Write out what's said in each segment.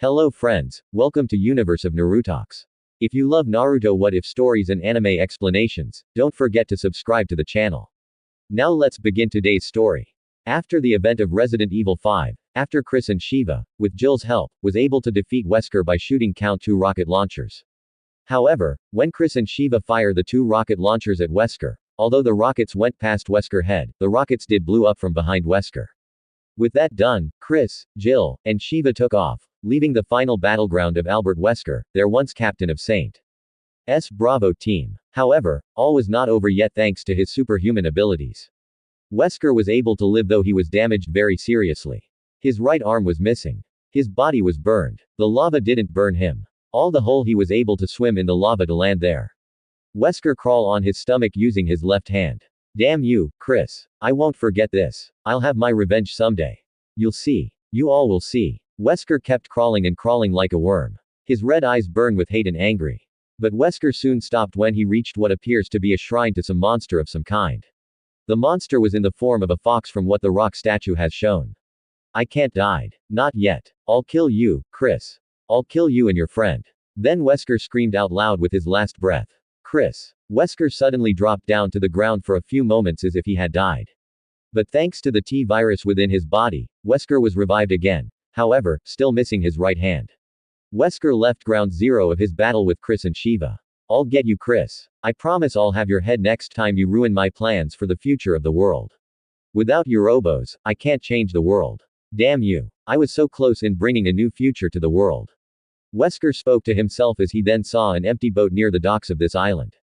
Hello friends, welcome to Universe of Narutox. If you love Naruto what if stories and anime explanations, don't forget to subscribe to the channel. Now let's begin today's story. After the event of Resident Evil 5, after Chris and Shiva, with Jill's help, was able to defeat Wesker by shooting count 2 rocket launchers. However, when Chris and Shiva fire the 2 rocket launchers at Wesker, although the rockets went past Wesker's head, the rockets did blew up from behind Wesker. With that done, Chris, Jill, and Shiva took off, leaving the final battleground of Albert Wesker, their once captain of Saint's Bravo team. However, all was not over yet thanks to his superhuman abilities. Wesker was able to live though he was damaged very seriously. His right arm was missing. His body was burned. The lava didn't burn him. All the whole he was able to swim in the lava to land there. Wesker crawl on his stomach using his left hand. Damn you, Chris. I won't forget this. I'll have my revenge someday. You'll see. You all will see. Wesker kept crawling and crawling like a worm. His red eyes burn with hate and angry. But Wesker soon stopped when he reached what appears to be a shrine to some monster of some kind. The monster was in the form of a fox from what the rock statue has shown. I can't died. Not yet. I'll kill you, Chris. I'll kill you and your friend. Then Wesker screamed out loud with his last breath. Chris. Wesker suddenly dropped down to the ground for a few moments as if he had died. But thanks to the T-virus within his body, Wesker was revived again, however, still missing his right hand. Wesker left ground zero of his battle with Chris and Shiva. I'll get you, Chris. I promise I'll have your head next time you ruin my plans for the future of the world. Without Yorobos, I can't change the world. Damn you. I was so close in bringing a new future to the world. Wesker spoke to himself as he then saw an empty boat near the docks of this island.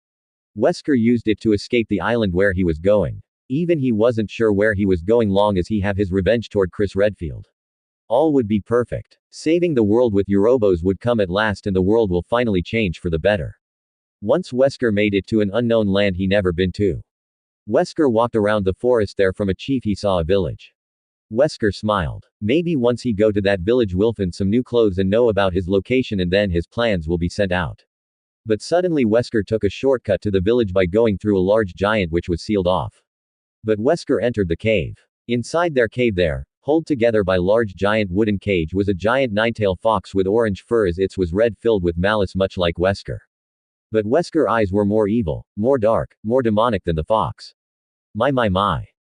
Wesker used it to escape the island where he was going. Even he wasn't sure where he was going long as he have his revenge toward Chris Redfield. All would be perfect. Saving the world with Yorobos would come at last and the world will finally change for the better. Once Wesker made it to an unknown land he never been to. Wesker walked around the forest there from a chief he saw a village. Wesker smiled. Maybe once he go to that village will find some new clothes and know about his location and then his plans will be sent out. But suddenly Wesker took a shortcut to the village by going through a large giant which was sealed off. But Wesker entered the cave. Inside their cave there, held together by large giant wooden cage was a giant nine-tailed fox with orange fur as its was red filled with malice much like Wesker. But Wesker's eyes were more evil, more dark, more demonic than the fox. My.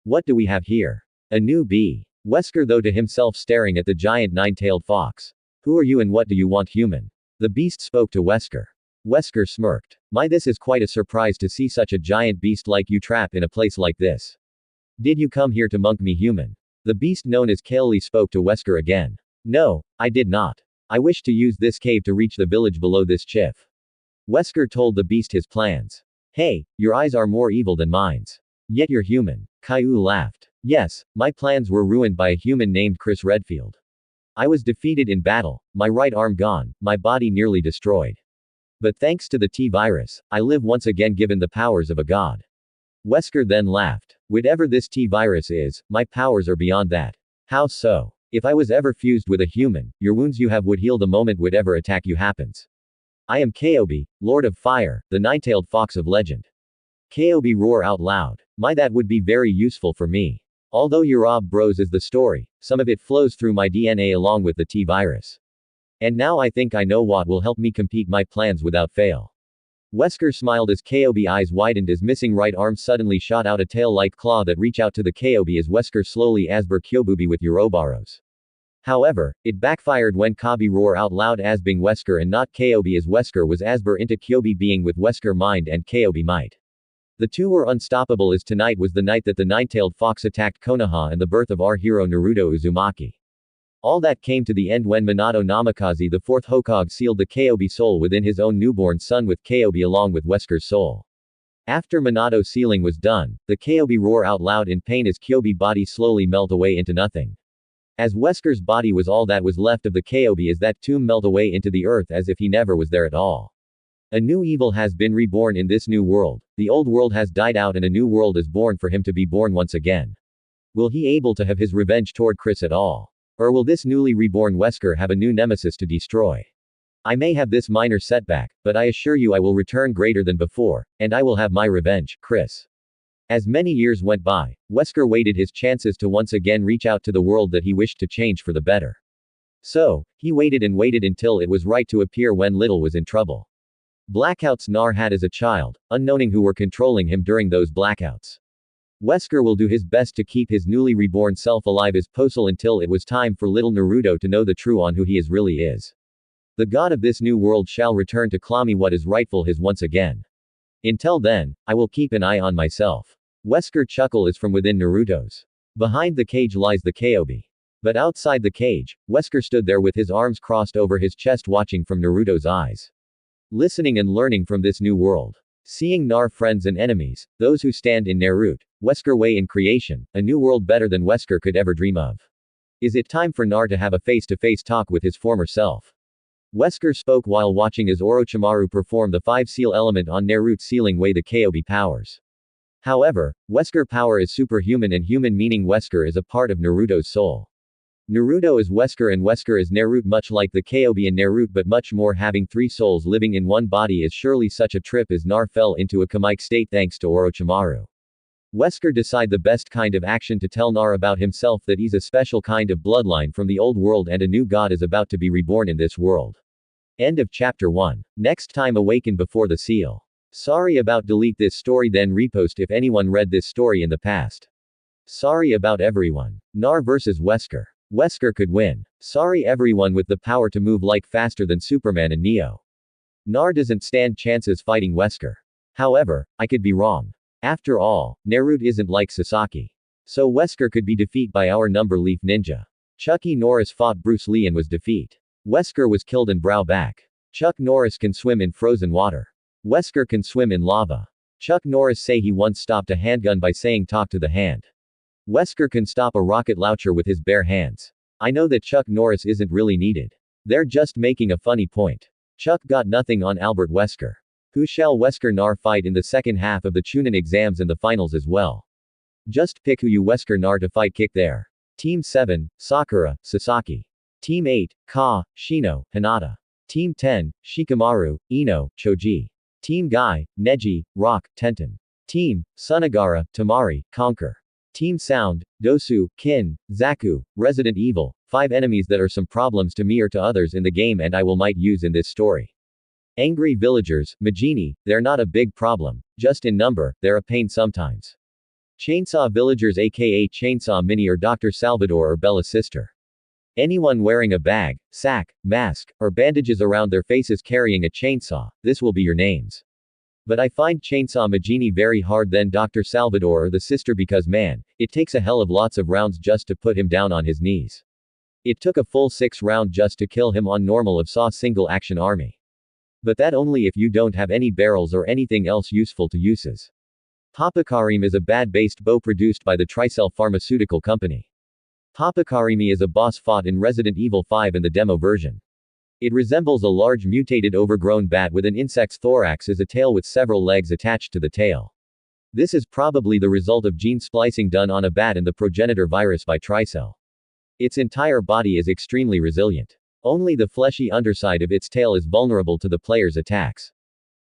What do we have here? A new bee. Wesker though to himself staring at the giant nine-tailed fox. Who are you and what do you want human? The beast spoke to Wesker. Wesker smirked. My this is quite a surprise to see such a giant beast like you trap in a place like this. Did you come here to monk me human? The beast known as Kaeli spoke to Wesker again. No, I did not. I wish to use this cave to reach the village below this chiff. Wesker told the beast his plans. Hey, your eyes are more evil than mine's. Yet you're human. Kyuubi laughed. Yes, my plans were ruined by a human named Chris Redfield. I was defeated in battle, my right arm gone, my body nearly destroyed. But thanks to the T-virus, I live once again given the powers of a god. Wesker then laughed. Whatever this T-virus is, my powers are beyond that. How so? If I was ever fused with a human, your wounds you have would heal the moment whatever attack you happens. I am Kyuubi, Lord of Fire, the nine-tailed fox of legend. Kyuubi roar out loud. My that would be very useful for me. Although Yorob Bros is the story, some of it flows through my DNA along with the T-virus. And now I think I know what will help me complete my plans without fail. Wesker smiled as Kyuubi's eyes widened as missing right arm suddenly shot out a tail-like claw that reach out to the Kyuubi as Wesker slowly asber Kyuubi with Yorobaros. However, it backfired when Kyuubi roar out loud asbing Wesker and not Kyuubi as Wesker was asber into Kyuubi being with Wesker mind and Kyuubi might. The two were unstoppable as tonight was the night that the nine-tailed fox attacked Konoha and the birth of our hero Naruto Uzumaki. All that came to the end when Minato Namikaze the fourth Hokage sealed the Kyuubi soul within his own newborn son with Kyuubi along with Wesker's soul. After Minato's sealing was done, the Kyuubi roar out loud in pain as Kyuubi's body slowly melt away into nothing. As Wesker's body was all that was left of the Kyuubi as that tomb melt away into the earth as if he never was there at all. A new evil has been reborn in this new world, the old world has died out and a new world is born for him to be born once again. Will he able to have his revenge toward Chris at all? Or will this newly reborn Wesker have a new nemesis to destroy? I may have this minor setback, but I assure you I will return greater than before, and I will have my revenge, Chris. As many years went by, Wesker waited his chances to once again reach out to the world that he wished to change for the better. So, he waited and waited until it was right to appear when Little was in trouble. Blackouts Nar had as a child, unknowing who were controlling him during those blackouts. Wesker will do his best to keep his newly reborn self alive as possible until it was time for little Naruto to know the truth on who he really is. The god of this new world shall return to claim what is rightful his once again. Until then, I will keep an eye on myself. Wesker chuckle is from within Naruto's. Behind the cage lies the Kyuubi. But outside the cage, Wesker stood there with his arms crossed over his chest watching from Naruto's eyes. Listening and learning from this new world. Seeing Nar friends and enemies, those who stand in Naruto, Wesker way in creation, a new world better than Wesker could ever dream of. Is it time for Nar to have a face-to-face talk with his former self? Wesker spoke while watching as Orochimaru perform the 5-seal element on Naruto sealing away the Kyuubi powers. However, Wesker power is superhuman and human meaning Wesker is a part of Naruto's soul. Naruto is Wesker and Wesker is Naruto much like the Kyuubi and Naruto but much more having 3 souls living in one body is surely such a trip as Nar fell into a comic state thanks to Orochimaru. Wesker decide the best kind of action to tell Nar about himself that he's a special kind of bloodline from the old world and a new god is about to be reborn in this world. End of chapter 1. Next time awaken before the seal. Sorry about delete this story then repost if anyone read this story in the past. Sorry about everyone. Nar vs Wesker. Wesker could win. Sorry everyone with the power to move like faster than Superman and Neo. Nar doesn't stand chances fighting Wesker. However, I could be wrong. After all, Naruto isn't like Sasaki. So Wesker could be defeated by our number leaf ninja. Chucky Norris fought Bruce Lee and was defeated. Wesker was killed and brow back. Chuck Norris can swim in frozen water. Wesker can swim in lava. Chuck Norris say he once stopped a handgun by saying talk to the hand. Wesker can stop a rocket launcher with his bare hands. I know that Chuck Norris isn't really needed. They're just making a funny point. Chuck got nothing on Albert Wesker. Who shall Wesker Nar fight in the second half of the Chunin exams and the finals as well? Just pick who you Wesker Nar to fight kick there. Team 7, Sakura, Sasaki. Team 8, Ka, Shino, Hinata. Team 10, Shikamaru, Ino, Choji. Team Guy, Neji, Rock, Tenten. Team, Sunagara, Tamari, Conquer. Team Sound, Dosu, Kin, Zaku, Resident Evil, 5 enemies that are some problems to me or to others in the game and I will might use in this story. Angry villagers, Majini, they're not a big problem, just in number, they're a pain sometimes. Chainsaw villagers aka Chainsaw Mini or Dr. Salvador or Bella's sister. Anyone wearing a bag, sack, mask, or bandages around their faces carrying a chainsaw, this will be your names. But I find Chainsaw Majini very hard than Dr. Salvador or the sister because man, it takes a hell of lots of rounds just to put him down on his knees. It took a full 6 round just to kill him on normal of Saw single action army. But that only if you don't have any barrels or anything else useful to uses. Papakarim is a bad-based bow produced by the Tricell Pharmaceutical Company. Papakarimi is a boss fought in Resident Evil 5 in the demo version. It resembles a large mutated overgrown bat with an insect's thorax as a tail with several legs attached to the tail. This is probably the result of gene splicing done on a bat and the progenitor virus by Tricell. Its entire body is extremely resilient. Only the fleshy underside of its tail is vulnerable to the player's attacks.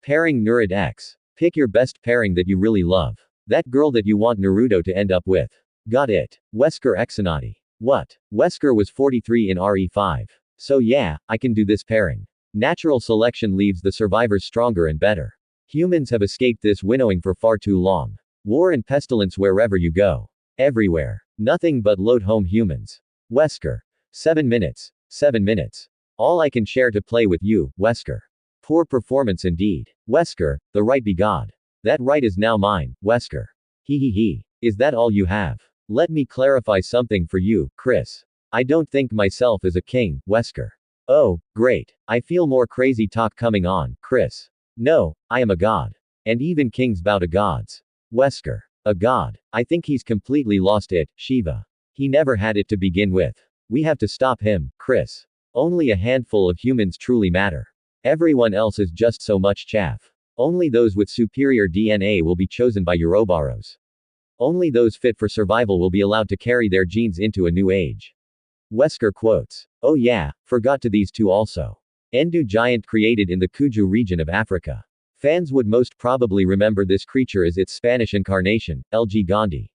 Pairing Nurid X. Pick your best pairing that you really love. That girl that you want Naruto to end up with. Got it. Wesker Exonati. What? Wesker was 43 in RE5. So yeah, I can do this pairing. Natural selection leaves the survivors stronger and better. Humans have escaped this winnowing for far too long. War and pestilence wherever you go. Everywhere. Nothing but load home humans. Wesker. 7 minutes. 7 minutes. All I can share to play with you, Wesker. Poor performance indeed. Wesker, the right be God. That right is now mine, Wesker. He. Is that all you have? Let me clarify something for you, Chris. I don't think myself as a king, Wesker. Oh, great. I feel more crazy talk coming on, Chris. No, I am a god. And even kings bow to gods. Wesker. A god. I think he's completely lost it, Shiva. He never had it to begin with. We have to stop him, Chris. Only a handful of humans truly matter. Everyone else is just so much chaff. Only those with superior DNA will be chosen by Ouroboros. Only those fit for survival will be allowed to carry their genes into a new age. Wesker quotes. Oh yeah, forgot to these two also. Endu giant created in the Kuju region of Africa. Fans would most probably remember this creature as its Spanish incarnation, LG Gandhi.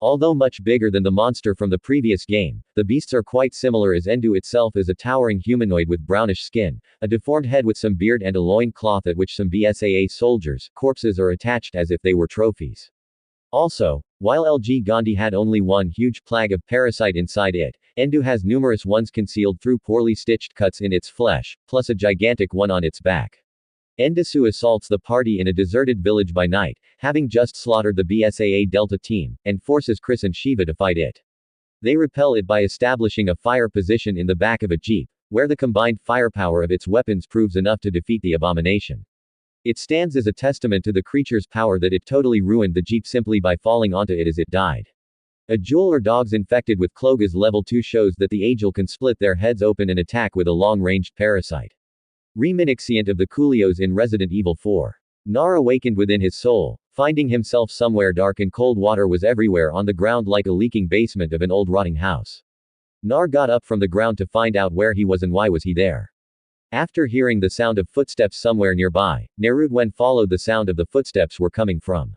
Although much bigger than the monster from the previous game, the beasts are quite similar as Endu itself is a towering humanoid with brownish skin, a deformed head with some beard and a loin cloth at which some BSAA soldiers' corpses are attached as if they were trophies. Also, while LG Gandhi had only one huge plague of parasite inside it, Endu has numerous ones concealed through poorly stitched cuts in its flesh, plus a gigantic one on its back. Endesu assaults the party in a deserted village by night, having just slaughtered the BSAA Delta team, and forces Chris and Shiva to fight it. They repel it by establishing a fire position in the back of a jeep, where the combined firepower of its weapons proves enough to defeat the abomination. It stands as a testament to the creature's power that it totally ruined the jeep simply by falling onto it as it died. A jewel or dogs infected with Kloga's level 2 shows that the Agil can split their heads open and attack with a long-ranged parasite. Reminiscent of the Coolios in Resident Evil 4. Nar awakened within his soul, finding himself somewhere dark and cold water was everywhere on the ground like a leaking basement of an old rotting house. Nar got up from the ground to find out where he was and why was he there. After hearing the sound of footsteps somewhere nearby, Naruto followed the sound of the footsteps were coming from.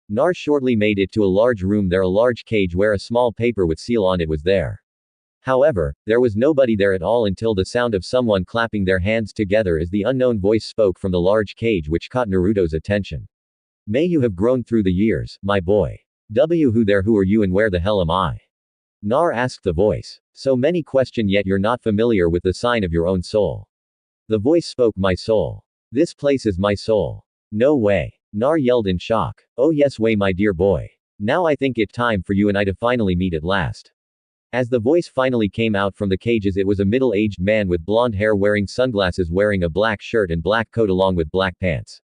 Nar shortly made it to a large room there a large cage where a small paper with seal on it was there. However, there was nobody there at all until the sound of someone clapping their hands together as the unknown voice spoke from the large cage which caught Naruto's attention. May you have grown through the years, my boy. Who there who are you and where the hell am I? Nar asked the voice. So many question yet you're not familiar with the sign of your own soul. The voice spoke my soul. This place is my soul. No way. Nar yelled in shock. Oh yes way my dear boy. Now I think it time for you and I to finally meet at last. As the voice finally came out from the cages it was a middle-aged man with blonde hair wearing sunglasses wearing a black shirt and black coat along with black pants.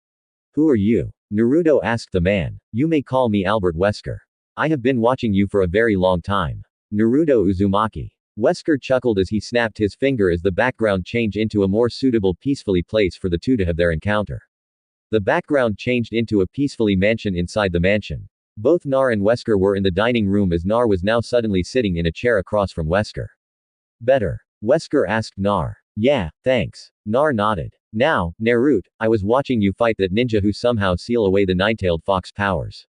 Who are you? Naruto asked the man. You may call me Albert Wesker. I have been watching you for a very long time. Naruto Uzumaki. Wesker chuckled as he snapped his finger as the background changed into a more suitable peacefully place for the two to have their encounter. The background changed into a peacefully mansion inside the mansion. Both Nar and Wesker were in the dining room as Nar was now suddenly sitting in a chair across from Wesker. Better? Wesker asked Nar. Yeah, thanks. Nar nodded. Now, Naruto, I was watching you fight that ninja who somehow seal away the nine-tailed fox powers.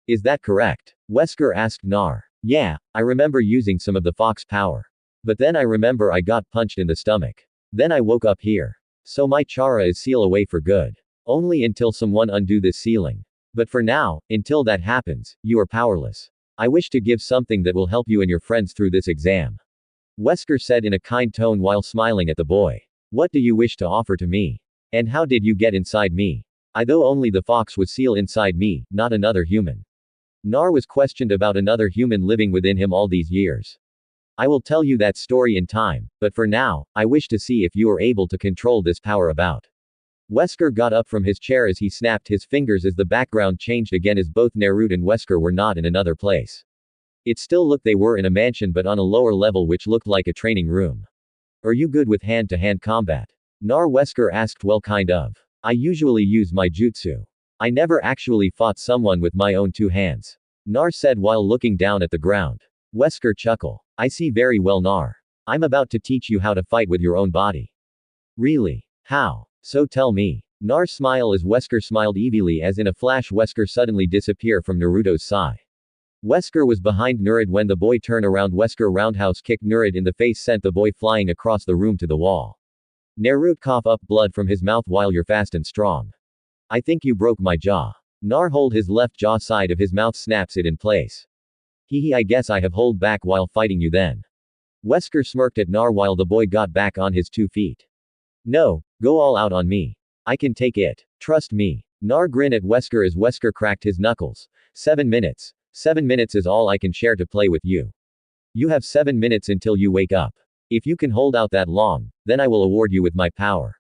Is that correct? Wesker asked Nar. Yeah, I remember using some of the fox power. But then I remember I got punched in the stomach. Then I woke up here. So my chara is seal away for good. Only until someone undo this sealing. But for now, until that happens, you are powerless. I wish to give something that will help you and your friends through this exam. Wesker said in a kind tone while smiling at the boy. What do you wish to offer to me? And how did you get inside me? Though only the fox was seal inside me, not another human. Nar was questioned about another human living within him all these years. I will tell you that story in time, but for now, I wish to see if you are able to control this power about. Wesker got up from his chair as he snapped his fingers as the background changed again as both Naruto and Wesker were not in another place. It still looked they were in a mansion but on a lower level which looked like a training room. Are you good with hand-to-hand combat? Nar Wesker asked well kind of. I usually use my jutsu. I never actually fought someone with my own two hands. Nar said while looking down at the ground. Wesker chuckled. I see very well Nar. I'm about to teach you how to fight with your own body. Really? How? So tell me. Nar smiled as Wesker smiled evilly as in a flash Wesker suddenly disappear from Naruto's side. Wesker was behind Naruto when the boy turned around. Wesker roundhouse kicked Naruto in the face sent the boy flying across the room to the wall. Naruto cough up blood from his mouth while you're fast and strong. I think you broke my jaw. Nar hold his left jaw side of his mouth snaps it in place. Hee I guess I have hold back while fighting you then. Wesker smirked at Nar while the boy got back on his 2 feet. No, go all out on me. I can take it. Trust me. Nar grinned at Wesker as Wesker cracked his knuckles. 7 minutes. 7 minutes is all I can share to play with you. You have 7 minutes until you wake up. If you can hold out that long, then I will award you with my power.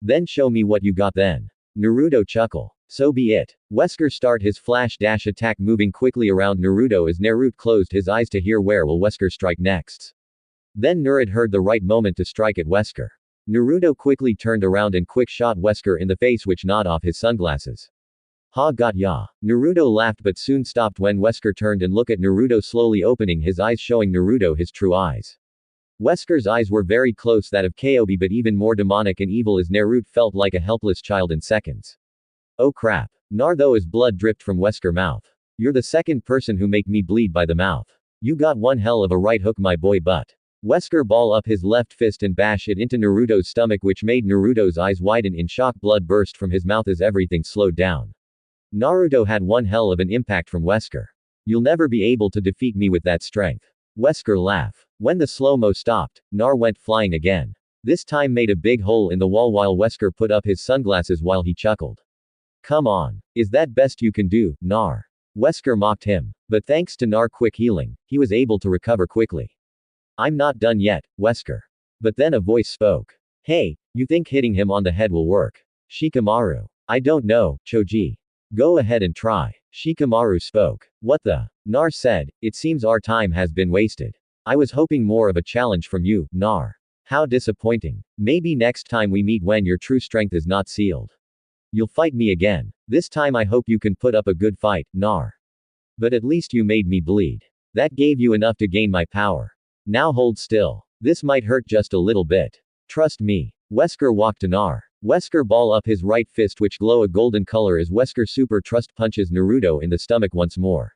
Then show me what you got then. Naruto chuckle. So be it. Wesker start his flash dash attack moving quickly around Naruto as Naruto closed his eyes to hear where will Wesker strike next. Then Naruto heard the right moment to strike at Wesker. Naruto quickly turned around and quick shot Wesker in the face which knocked off his sunglasses. Ha got ya. Naruto laughed but soon stopped when Wesker turned and looked at Naruto slowly opening his eyes showing Naruto his true eyes. Wesker's eyes were very close that of Kyuubi but even more demonic and evil as Naruto felt like a helpless child in seconds. Oh crap. Nar though as blood dripped from Wesker's mouth. You're the second person who make me bleed by the mouth. You got one hell of a right hook, my boy, but. Wesker ball up his left fist and bash it into Naruto's stomach, which made Naruto's eyes widen in shock. Blood burst from his mouth as everything slowed down. Naruto had one hell of an impact from Wesker. You'll never be able to defeat me with that strength. Wesker laugh. When the slow-mo stopped, Nar went flying again. This time made a big hole in the wall while Wesker put up his sunglasses while he chuckled. Come on. Is that best you can do, Nar? Wesker mocked him. But thanks to Nar quick healing, he was able to recover quickly. I'm not done yet, Wesker. But then a voice spoke. Hey, you think hitting him on the head will work? Shikamaru. I don't know, Choji. Go ahead and try. Shikamaru spoke. What the? Nar said, it seems our time has been wasted. I was hoping more of a challenge from you, Nar. How disappointing. Maybe next time we meet when your true strength is not sealed. You'll fight me again. This time I hope you can put up a good fight, Nar. But at least you made me bleed. That gave you enough to gain my power. Now hold still. This might hurt just a little bit. Trust me. Wesker walked to Nar. Wesker ball up his right fist, which glow a golden color as Wesker super trust punches Naruto in the stomach once more.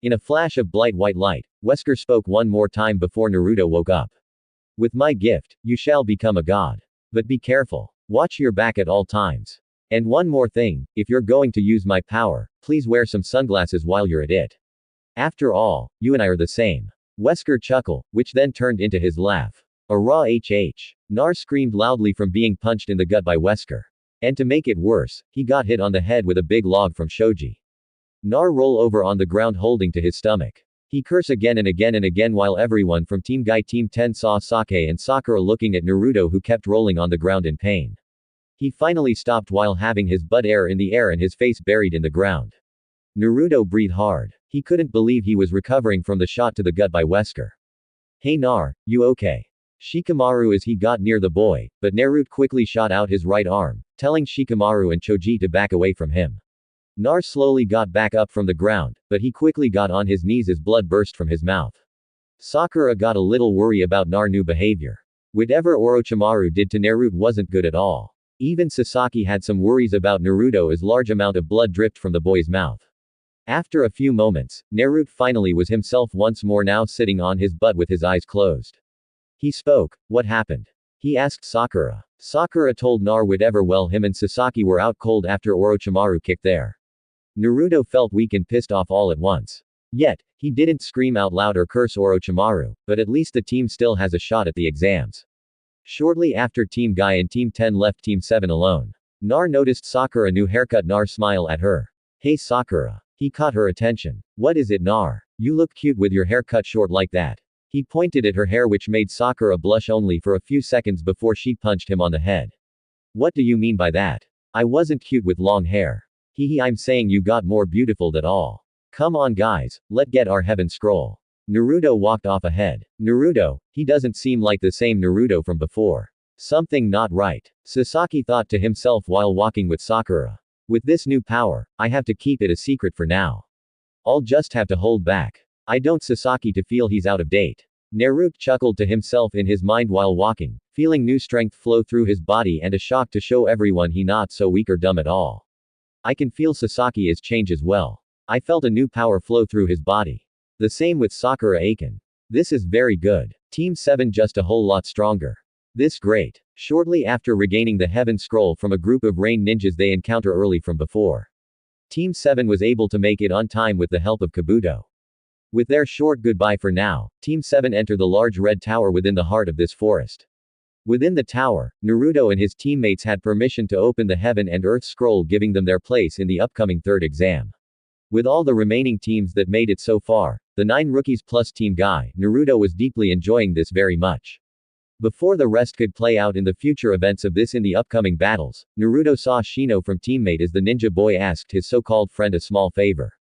In a flash of bright white light, Wesker spoke one more time before Naruto woke up. With my gift, you shall become a god. But be careful. Watch your back at all times. And one more thing, if you're going to use my power, please wear some sunglasses while you're at it. After all, you and I are the same. Wesker chuckled, which then turned into his laugh. A raw HH. Nar screamed loudly from being punched in the gut by Wesker. And to make it worse, he got hit on the head with a big log from Shoji. Nar roll over on the ground holding to his stomach. He curse again and again and again while everyone from Team Guy Team 10 saw Sake and Sakura looking at Naruto, who kept rolling on the ground in pain. He finally stopped while having his butt air in the air and his face buried in the ground. Naruto breathed hard. He couldn't believe he was recovering from the shot to the gut by Wesker. Hey Nar, you okay? Shikamaru as he got near the boy, but Naruto quickly shot out his right arm, telling Shikamaru and Choji to back away from him. Nar slowly got back up from the ground, but he quickly got on his knees as blood burst from his mouth. Sakura got a little worried about Nar's new behavior. Whatever Orochimaru did to Naruto wasn't good at all. Even Sasaki had some worries about Naruto as large amount of blood dripped from the boy's mouth. After a few moments, Naruto finally was himself once more, now sitting on his butt with his eyes closed. He spoke. What happened? He asked Sakura. Sakura told Nar whatever. Well, him and Sasaki were out cold after Orochimaru kicked there. Naruto felt weak and pissed off all at once. Yet, he didn't scream out loud or curse Orochimaru, but at least the team still has a shot at the exams. Shortly after Team Guy and Team 10 left Team 7 alone. Nar noticed Sakura new haircut. Nar smiled at her. Hey Sakura. He caught her attention. What is it, Nar? You look cute with your hair cut short like that. He pointed at her hair, which made Sakura blush only for a few seconds before she punched him on the head. What do you mean by that? I wasn't cute with long hair. I'm saying you got more beautiful than all. Come on guys, let's get our heaven scroll. Naruto walked off ahead. Naruto, he doesn't seem like the same Naruto from before. Something not right. Sasaki thought to himself while walking with Sakura. With this new power, I have to keep it a secret for now. I'll just have to hold back. I don't Sasaki to feel he's out of date. Naruto chuckled to himself in his mind while walking, feeling new strength flow through his body and a shock to show everyone he not so weak or dumb at all. I can feel Sasaki is change as well. I felt a new power flow through his body. The same with Sakura Aiken. This is very good. Team 7 just a whole lot stronger. This great. Shortly after regaining the Heaven Scroll from a group of rain ninjas they encounter early from before. Team 7 was able to make it on time with the help of Kabuto. With their short goodbye for now, Team 7 enter the large red tower within the heart of this forest. Within the tower, Naruto and his teammates had permission to open the Heaven and Earth Scroll, giving them their place in the upcoming third exam. With all the remaining teams that made it so far, the 9 rookies plus Team Guy, Naruto was deeply enjoying this very much. Before the rest could play out in the future events of this in the upcoming battles, Naruto saw Shino from teammate as the ninja boy asked his so-called friend a small favor.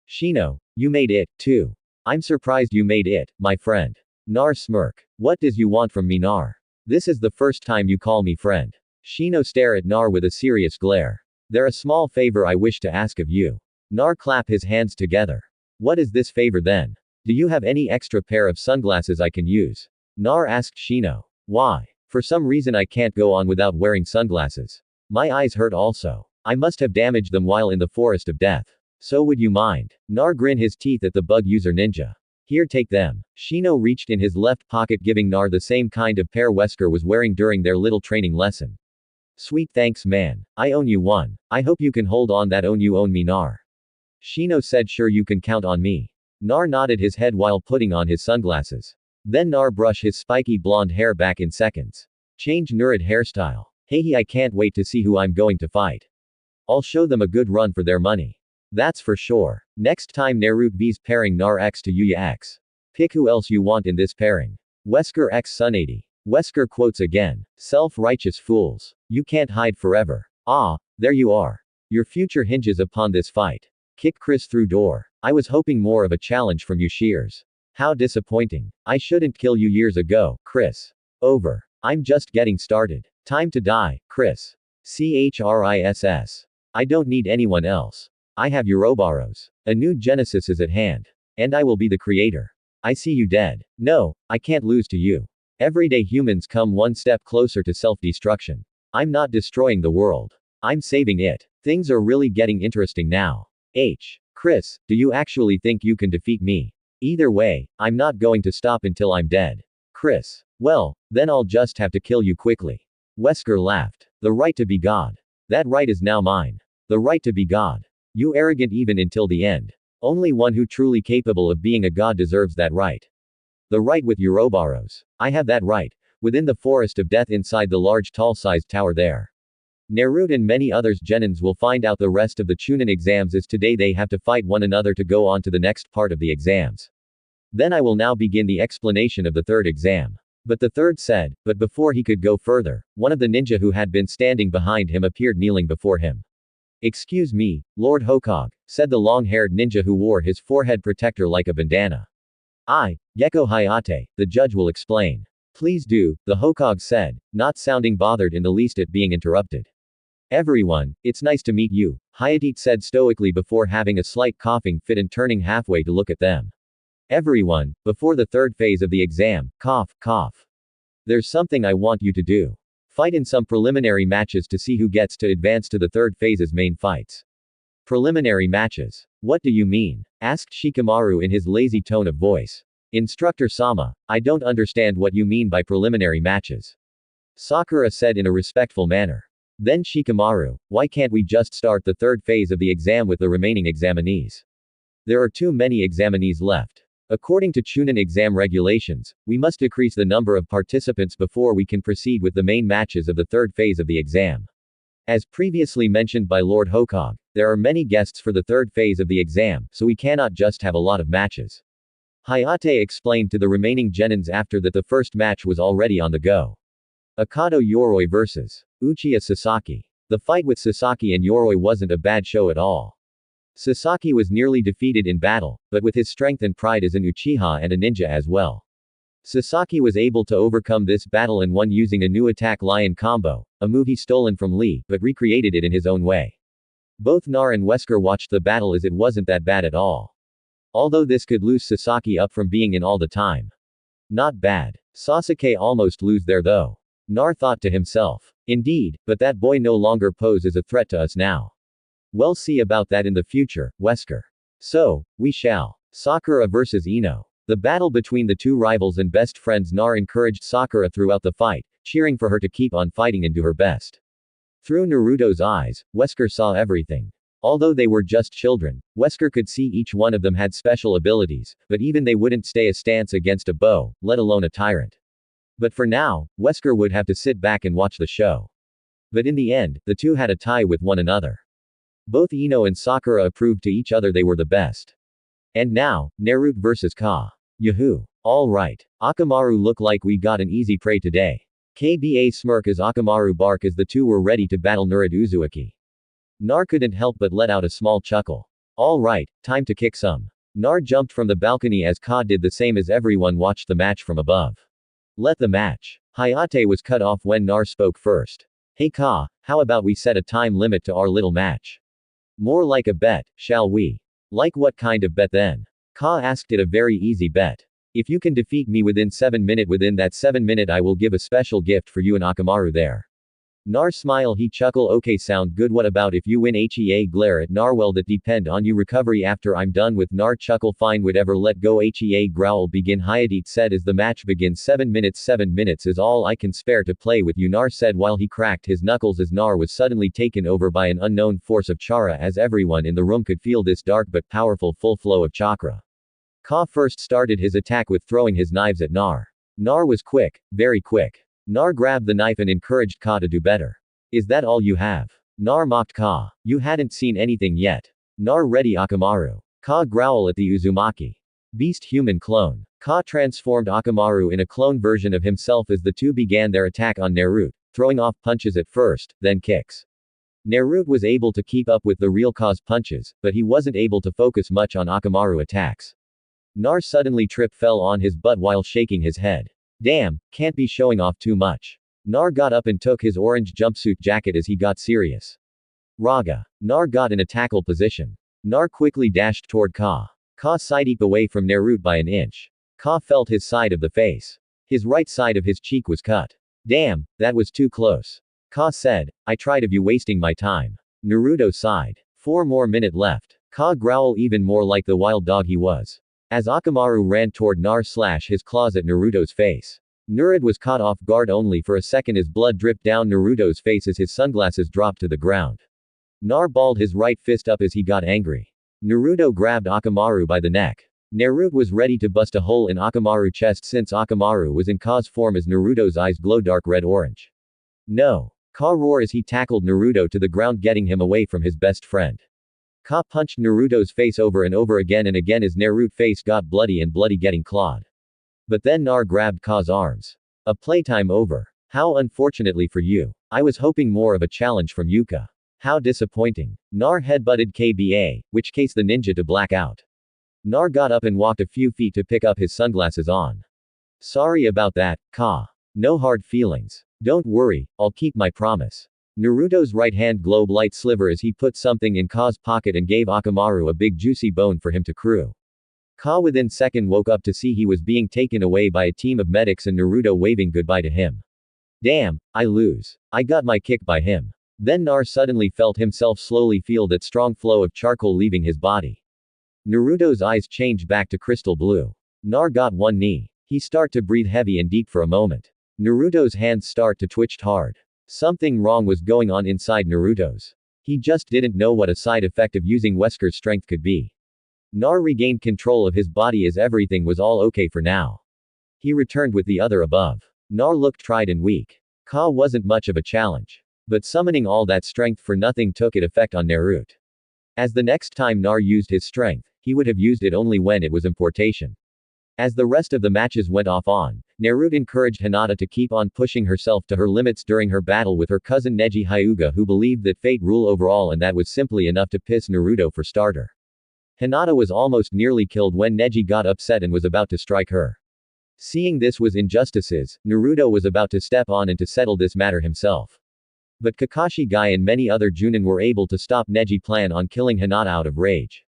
Shino, you made it, too. I'm surprised you made it, my friend. Nar smirk. What does you want from me, Nar? This is the first time you call me friend. Shino stare at Nar with a serious glare. There a small favor I wish to ask of you. Nar clap his hands together. What is this favor then? Do you have any extra pair of sunglasses I can use? Nar asked Shino. Why? For some reason I can't go on without wearing sunglasses. My eyes hurt also. I must have damaged them while in the forest of death. So would you mind? Nar grinned his teeth at the bug user ninja. Here, take them. Shino reached in his left pocket, giving Nar the same kind of pair Wesker was wearing during their little training lesson. Sweet thanks, man. I own you one. I hope you can hold on that you own me, Nar. Shino said, sure, you can count on me. Nar nodded his head while putting on his sunglasses. Then Nar brushed his spiky blonde hair back in seconds. Change Nurid hairstyle. Hey, I can't wait to see who I'm going to fight. I'll show them a good run for their money. That's for sure. Next time Naruto vs pairing Nar x to Yuya x. Pick who else you want in this pairing. Wesker x Sun 80. Wesker quotes again. Self-righteous fools. You can't hide forever. Ah, there you are. Your future hinges upon this fight. Kick Chris through door. I was hoping more of a challenge from you, Shears. How disappointing. I shouldn't kill you years ago, Chris. Over. I'm just getting started. Time to die, Chris. CHRISS. I don't need anyone else. I have Ouroboros. A new Genesis is at hand. And I will be the creator. I see you dead. No, I can't lose to you. Everyday humans come one step closer to self-destruction. I'm not destroying the world. I'm saving it. Things are really getting interesting now. Chris, do you actually think you can defeat me? Either way, I'm not going to stop until I'm dead. Chris. Well, then I'll just have to kill you quickly. Wesker laughed. The right to be God. That right is now mine. The right to be God. You arrogant even until the end. Only one who truly capable of being a god deserves that right. The right with Ouroboros. I have that right. Within the forest of death inside the large tall-sized tower there. Naruto and many others genins will find out the rest of the Chunin exams as today they have to fight one another to go on to the next part of the exams. Then I will now begin the explanation of the third exam. But the third said, but before he could go further, one of the ninja who had been standing behind him appeared kneeling before him. Excuse me, Lord Hokage, said the long-haired ninja who wore his forehead protector like a bandana. I, Gecko Hayate, the judge will explain. Please do, the Hokage said, not sounding bothered in the least at being interrupted. Everyone, it's nice to meet you, Hayate said stoically before having a slight coughing fit and turning halfway to look at them. Everyone, before the third phase of the exam, cough, cough. There's something I want you to do. Fight in some preliminary matches to see who gets to advance to the third phase's main fights. Preliminary matches. What do you mean? Asked Shikamaru in his lazy tone of voice. Instructor Sama, I don't understand what you mean by preliminary matches. Sakura said in a respectful manner. Then Shikamaru, why can't we just start the third phase of the exam with the remaining examinees? There are too many examinees left. According to Chunin exam regulations, we must decrease the number of participants before we can proceed with the main matches of the third phase of the exam. As previously mentioned by Lord Hokage, there are many guests for the third phase of the exam, so we cannot just have a lot of matches. Hayate explained to the remaining genins after that the first match was already on the go. Akado Yoroi vs. Uchiha Sasaki. The fight with Sasaki and Yoroi wasn't a bad show at all. Sasaki was nearly defeated in battle, but with his strength and pride as an Uchiha and a ninja as well. Sasaki was able to overcome this battle and won using a new attack lion combo, a move he stolen from Lee, but recreated it in his own way. Both Nar and Wesker watched the battle as it wasn't that bad at all. Although this could lose Sasaki up from being in all the time. Not bad. Sasuke almost lose there though. Nar thought to himself. Indeed, but that boy no longer poses a threat to us now. We'll see about that in the future, Wesker. So, we shall. Sakura vs Ino. The battle between the two rivals and best friends. Nar encouraged Sakura throughout the fight, cheering for her to keep on fighting and do her best. Through Naruto's eyes, Wesker saw everything. Although they were just children, Wesker could see each one of them had special abilities, but even they wouldn't stay a stance against a bow, let alone a tyrant. But for now, Wesker would have to sit back and watch the show. But in the end, the two had a tie with one another. Both Ino and Sakura approved to each other they were the best. And now, Naruto vs Ka. Yahoo! Alright. Akamaru look like we got an easy prey today. KBA smirk as Akamaru bark as the two were ready to battle Naruto Uzumaki. Nar couldn't help but let out a small chuckle. Alright, time to kick some. Nar jumped from the balcony as Ka did the same as everyone watched the match from above. Let the match. Hayate was cut off when Nar spoke first. Hey Ka, how about we set a time limit to our little match? More like a bet, shall we? Like what kind of bet then? Ka asked it. A very easy bet. If you can defeat me within 7 minutes, within that 7 minutes I will give a special gift for you and Akamaru there. Nar smile he chuckle okay sound good what about if you win HEA glare at Nar well that depend on you recovery after I'm done with Nar chuckle fine whatever let go HEA growl begin Hayadit said as the match begins 7 minutes is all I can spare to play with you Nar said while he cracked his knuckles as Nar was suddenly taken over by an unknown force of chara as everyone in the room could feel this dark but powerful full flow of chakra. Ka first started his attack with throwing his knives at Nar. Nar was quick, very quick. Nar grabbed the knife and encouraged Ka to do better. Is that all you have? Nar mocked Ka. You hadn't seen anything yet. Nar ready Akamaru. Ka growl at the Uzumaki. Beast human clone. Ka transformed Akamaru in a clone version of himself as the two began their attack on Naruto, throwing off punches at first, then kicks. Naruto was able to keep up with the real Ka's punches, but he wasn't able to focus much on Akamaru attacks. Nar suddenly fell on his butt while shaking his head. Damn, can't be showing off too much. Nar got up and took his orange jumpsuit jacket as he got serious. Raga. Nar got in a tackle position. Nar quickly dashed toward Ka. Ka sidestepped away from Naruto by an inch. Ka felt his side of the face. His right side of his cheek was cut. Damn, that was too close. Ka said, I tried of you wasting my time. Naruto sighed. 4 more minutes left. Ka growled even more like the wild dog he was. As Akamaru ran toward Nar his claws at Naruto's face. Naruto was caught off guard only for a second as blood dripped down Naruto's face as his sunglasses dropped to the ground. Nar balled his right fist up as he got angry. Naruto grabbed Akamaru by the neck. Naruto was ready to bust a hole in Akamaru's chest since Akamaru was in Ka's form as Naruto's eyes glow dark red-orange. No! Ka roared as he tackled Naruto to the ground getting him away from his best friend. Ka punched Naruto's face over and over again and again as Naruto's face got bloody getting clawed. But then Nar grabbed Ka's arms. A playtime over. How unfortunately for you. I was hoping more of a challenge from Yuka. How disappointing. Nar headbutted KBA, which case the ninja to black out. Nar got up and walked a few feet to pick up his sunglasses on. Sorry about that, Ka. No hard feelings. Don't worry, I'll keep my promise. Naruto's right hand glowed light sliver as he put something in Ka's pocket and gave Akamaru a big juicy bone for him to chew. Ka within second woke up to see he was being taken away by a team of medics and Naruto waving goodbye to him. Damn, I lose. I got my kick by him. Then Nar suddenly felt himself slowly feel that strong flow of charcoal leaving his body. Naruto's eyes changed back to crystal blue. Nar got one knee. He start to breathe heavy and deep for a moment. Naruto's hands start to twitch hard. Something wrong was going on inside Naruto's. He just didn't know what a side effect of using Wesker's strength could be. Nar regained control of his body as everything was all okay for now. He returned with the other above. Nar looked tried and weak. Ka wasn't much of a challenge. But summoning all that strength for nothing took it effect on Naruto. As the next time Nar used his strength, he would have used it only when it was importation. As the rest of the matches went off on, Naruto encouraged Hinata to keep on pushing herself to her limits during her battle with her cousin Neji Hyuga who believed that fate rule overall and that was simply enough to piss Naruto for starter. Hinata was almost nearly killed when Neji got upset and was about to strike her. Seeing this was injustices, Naruto was about to step on and to settle this matter himself. But Kakashi Guy and many other Junin were able to stop Neji's plan on killing Hinata out of rage.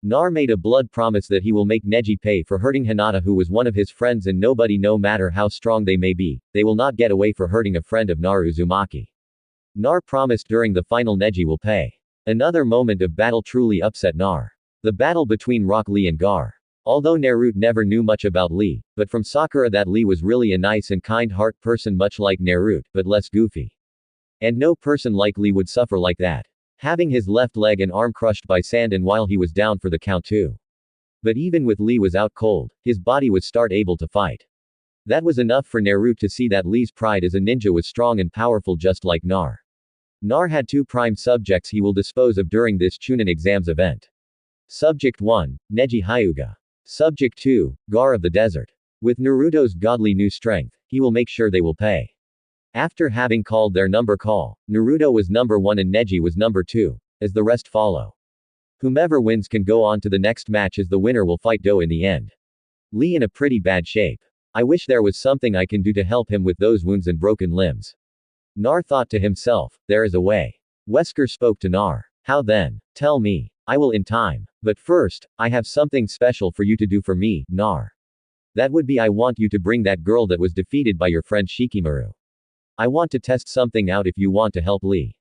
Nar made a blood promise that he will make Neji pay for hurting Hinata who was one of his friends and nobody no matter how strong they may be, they will not get away for hurting a friend of Nar Uzumaki. Nar promised during the final Neji will pay. Another moment of battle truly upset Nar. The battle between Rock Lee and Gar. Although Naruto never knew much about Lee, but from Sakura that Lee was really a nice and kind heart person much like Naruto, but less goofy. And no person like Lee would suffer like that. Having his left leg and arm crushed by sand and while he was down for the count too. But even with Lee was out cold, his body was start able to fight. That was enough for Naruto to see that Lee's pride as a ninja was strong and powerful just like Nar. Nar had 2 prime subjects he will dispose of during this Chunin exams event. Subject 1, Neji Hyuga. Subject 2, Gar of the Desert. With Naruto's godly new strength, he will make sure they will pay. After having called their number call, Naruto was number 1 and Neji was number 2, as the rest follow. Whomever wins can go on to the next match as the winner will fight Do in the end. Lee in a pretty bad shape. I wish there was something I can do to help him with those wounds and broken limbs. Nar thought to himself, there is a way. Wesker spoke to Nar. How then? Tell me. I will in time. But first, I have something special for you to do for me, Nar. That would be I want you to bring that girl that was defeated by your friend Shikamaru. I want to test something out if you want to help Lee.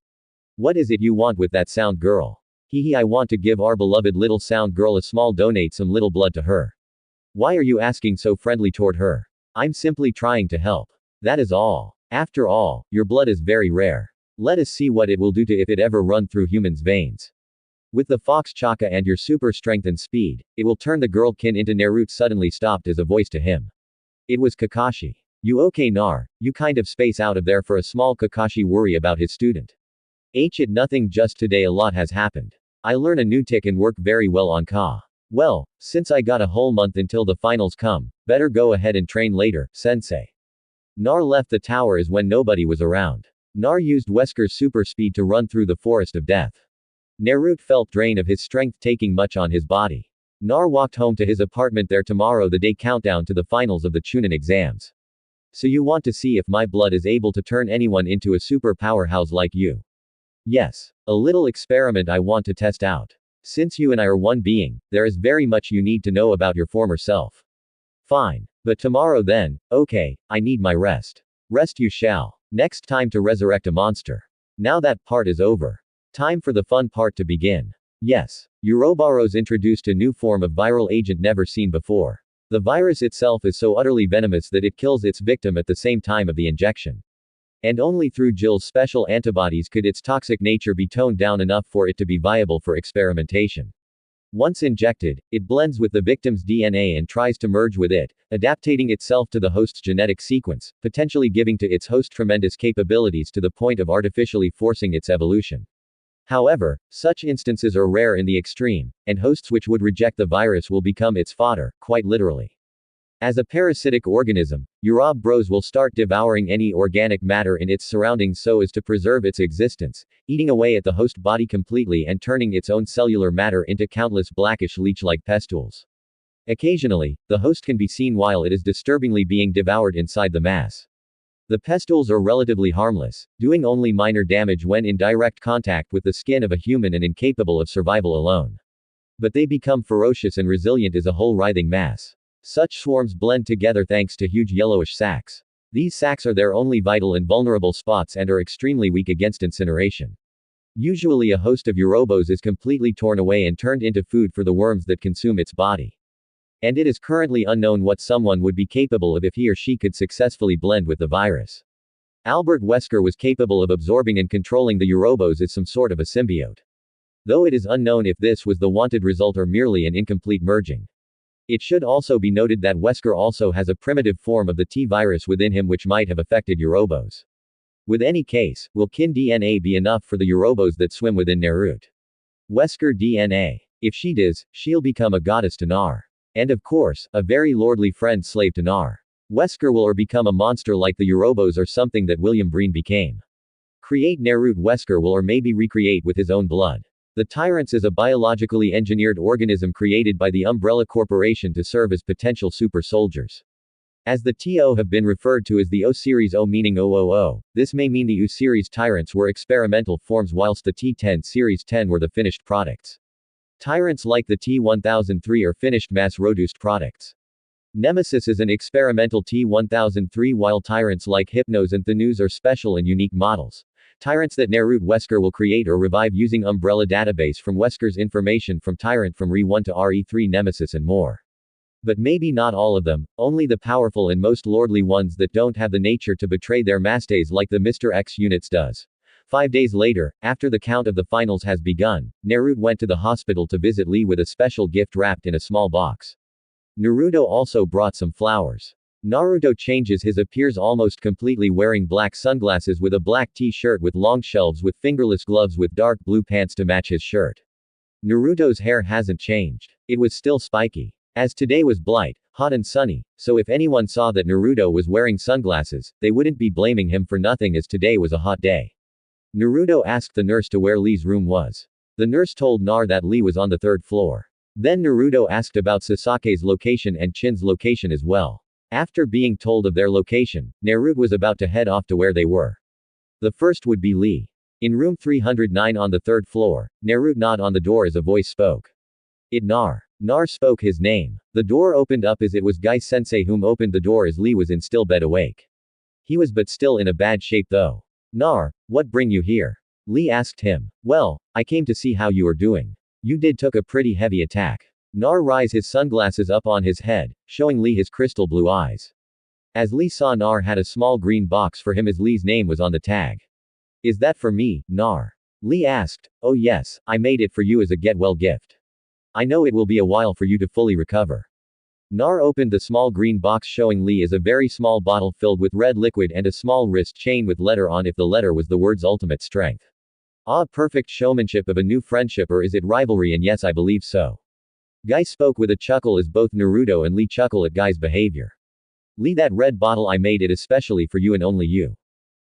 What is it you want with that sound girl? Hehe, I want to give our beloved little sound girl a small donate some little blood to her. Why are you asking so friendly toward her? I'm simply trying to help. That is all. After all, your blood is very rare. Let us see what it will do to if it ever run through humans' veins. With the fox chakra and your super strength and speed, it will turn the girl kin into Naruto suddenly stopped as a voice to him. It was Kakashi. You okay Nar, you kind of space out of there for a small Kakashi worry about his student. It nothing just today a lot has happened. I learn a new tick and work very well on Ka. Well, since I got a whole month until the finals come, better go ahead and train later, sensei. Nar left the tower as when nobody was around. Nar used Wesker's super speed to run through the forest of death. Naruto felt drain of his strength taking much on his body. Nar walked home to his apartment there tomorrow the day countdown to the finals of the Chunin exams. So you want to see if my blood is able to turn anyone into a super powerhouse like you? Yes. A little experiment I want to test out. Since you and I are one being, there is very much you need to know about your former self. Fine. But tomorrow then, okay, I need my rest. Rest you shall. Next time to resurrect a monster. Now that part is over. Time for the fun part to begin. Yes. Uroboros introduced a new form of viral agent never seen before. The virus itself is so utterly venomous that it kills its victim at the same time of the injection. And only through Jill's special antibodies could its toxic nature be toned down enough for it to be viable for experimentation. Once injected, it blends with the victim's DNA and tries to merge with it, adaptating itself to the host's genetic sequence, potentially giving to its host tremendous capabilities to the point of artificially forcing its evolution. However, such instances are rare in the extreme, and hosts which would reject the virus will become its fodder, quite literally. As a parasitic organism, Uroboros will start devouring any organic matter in its surroundings so as to preserve its existence, eating away at the host body completely and turning its own cellular matter into countless blackish leech-like pustules. Occasionally, the host can be seen while it is disturbingly being devoured inside the mass. The pustules are relatively harmless, doing only minor damage when in direct contact with the skin of a human and incapable of survival alone. But they become ferocious and resilient as a whole writhing mass. Such swarms blend together thanks to huge yellowish sacs. These sacs are their only vital and vulnerable spots and are extremely weak against incineration. Usually a host of Uroboros is completely torn away and turned into food for the worms that consume its body. And it is currently unknown what someone would be capable of if he or she could successfully blend with the virus. Albert Wesker was capable of absorbing and controlling the Uroboros as some sort of a symbiote. Though it is unknown if this was the wanted result or merely an incomplete merging. It should also be noted that Wesker also has a primitive form of the T virus within him which might have affected Uroboros. With any case, will kin DNA be enough for the Uroboros that swim within Naruto? Wesker DNA. If she does, she'll become a goddess to Nar. And of course, a very lordly friend slave to Nar. Wesker will or become a monster like the Uroboros or something that William Breen became. Create Naruto Wesker will or maybe recreate with his own blood. The Tyrants is a biologically engineered organism created by the Umbrella Corporation to serve as potential super soldiers. As the TO have been referred to as the O series O meaning 000, this may mean the U series Tyrants were experimental forms whilst the T10 series 10 were the finished products. Tyrants like the T1003 are finished mass-produced products. Nemesis is an experimental T1003 while Tyrants like Hypnos and Thanos are special and unique models. Tyrants that Naruto Wesker will create or revive using Umbrella database from Wesker's information from Tyrant from Re1 to Re3 Nemesis and more. But maybe not all of them, only the powerful and most lordly ones that don't have the nature to betray their masters like the Mr. X units does. 5 days later, after the count of the finals has begun, Naruto went to the hospital to visit Lee with a special gift wrapped in a small box. Naruto also brought some flowers. Naruto changes his appears almost completely wearing black sunglasses with a black t-shirt with long shelves with fingerless gloves with dark blue pants to match his shirt. Naruto's hair hasn't changed. It was still spiky. As today was bright, hot and sunny, so if anyone saw that Naruto was wearing sunglasses, they wouldn't be blaming him for nothing as today was a hot day. Naruto asked the nurse to where Lee's room was. The nurse told Nar that Lee was on the 3rd floor. Then Naruto asked about Sasake's location and Chin's location as well. After being told of their location, Naruto was about to head off to where they were. The first would be Lee. In room 309 on the 3rd floor, Naruto knocked on the door as a voice spoke. It Nar. Nar spoke his name. The door opened up as it was Guy Sensei whom opened the door as Lee was in still bed awake. He was but still in a bad shape though. Nar, what bring you here? Lee asked him. Well, I came to see how you are doing. You did took a pretty heavy attack. Nar raised his sunglasses up on his head, showing Lee his crystal blue eyes. As Lee saw Nar had a small green box for him as Lee's name was on the tag. Is that for me, Nar? Lee asked. Oh yes, I made it for you as a get-well gift. I know it will be a while for you to fully recover. Nar opened the small green box showing Lee as a very small bottle filled with red liquid and a small wrist chain with letter on if the letter was the words ultimate strength. Ah, perfect showmanship of a new friendship, or is it rivalry? And yes, I believe so. Guy spoke with a chuckle as both Naruto and Lee chuckle at Guy's behavior. Lee, that red bottle I made it especially for you and only you.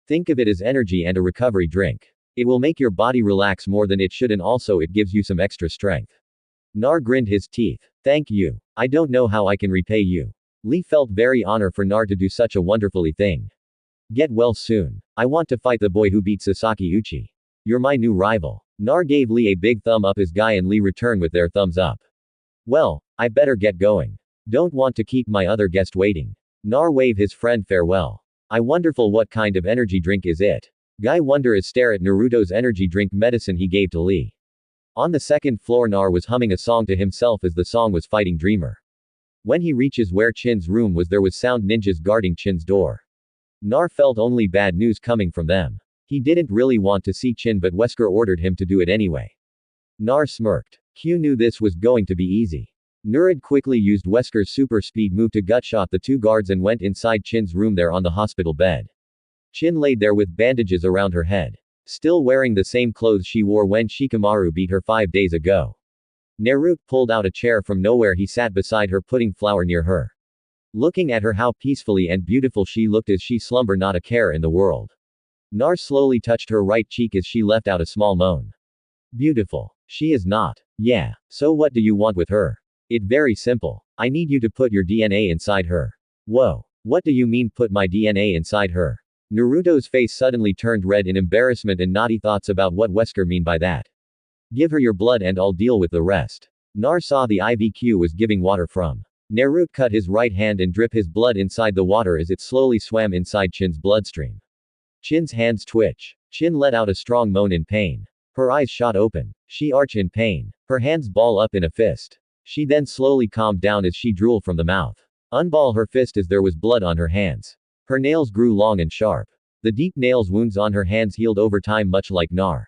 Think of it as energy and a recovery drink. It will make your body relax more than it should and also it gives you some extra strength. Nar grinned his teeth. Thank you. I don't know how I can repay you. Lee felt very honor for Nar to do such a wonderfully thing. Get well soon. I want to fight the boy who beat Sasaki Uchi. You're my new rival. Nar gave Lee a big thumb up as Guy and Lee returned with their thumbs up. Well, I better get going. Don't want to keep my other guest waiting. Nar waved his friend farewell. I wonderful what kind of energy drink is it? Guy wonder as stare at Naruto's energy drink medicine he gave to Lee. On the second floor Nar was humming a song to himself as the song was Fighting Dreamer. When he reaches where Chin's room was there was sound ninjas guarding Chin's door. Nar felt only bad news coming from them. He didn't really want to see Chin but Wesker ordered him to do it anyway. Nar smirked. Q knew this was going to be easy. Nurid quickly used Wesker's super speed move to gutshot the two guards and went inside Chin's room there on the hospital bed. Chin laid there with bandages around her head. Still wearing the same clothes she wore when Shikamaru beat her 5 days ago. Naruto pulled out a chair from nowhere. He sat beside her putting flour near her. Looking at her how peacefully and beautiful she looked as she slumber not a care in the world. Nar slowly touched her right cheek as she left out a small moan. Beautiful. She is not. Yeah. So what do you want with her? It very simple. I need you to put your DNA inside her. Whoa. What do you mean put my DNA inside her? Naruto's face suddenly turned red in embarrassment and naughty thoughts about what Wesker mean by that. Give her your blood and I'll deal with the rest. Nar saw the IVQ was giving water from. Naruto cut his right hand and drip his blood inside the water as it slowly swam inside Chin's bloodstream. Chin's hands twitch. Chin let out a strong moan in pain. Her eyes shot open. She arch in pain. Her hands ball up in a fist. She then slowly calmed down as she drooled from the mouth. Unball her fist as there was blood on her hands. Her nails grew long and sharp. The deep nails wounds on her hands healed over time much like Nar.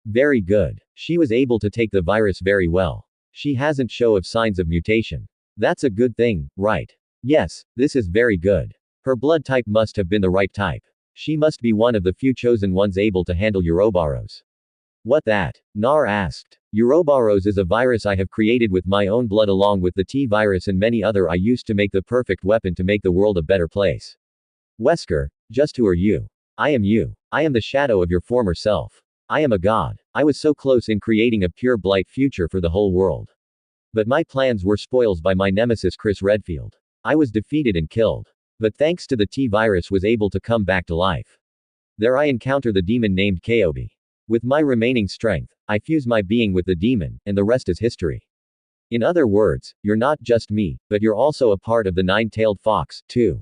Very good. She was able to take the virus very well. She hasn't show of signs of mutation. That's a good thing, right? Yes, this is very good. Her blood type must have been the right type. She must be one of the few chosen ones able to handle Ouroboros. What that? Nar asked. Ouroboros is a virus I have created with my own blood along with the T-virus and many other I used to make the perfect weapon to make the world a better place. Wesker, just who are you? I am you. I am the shadow of your former self. I am a god. I was so close in creating a pure blight future for the whole world. But my plans were spoiled by my nemesis Chris Redfield. I was defeated and killed. But thanks to the T-virus was able to come back to life. There I encounter the demon named Kyuubi. With my remaining strength, I fuse my being with the demon, and the rest is history. In other words, you're not just me, but you're also a part of the nine-tailed fox, too.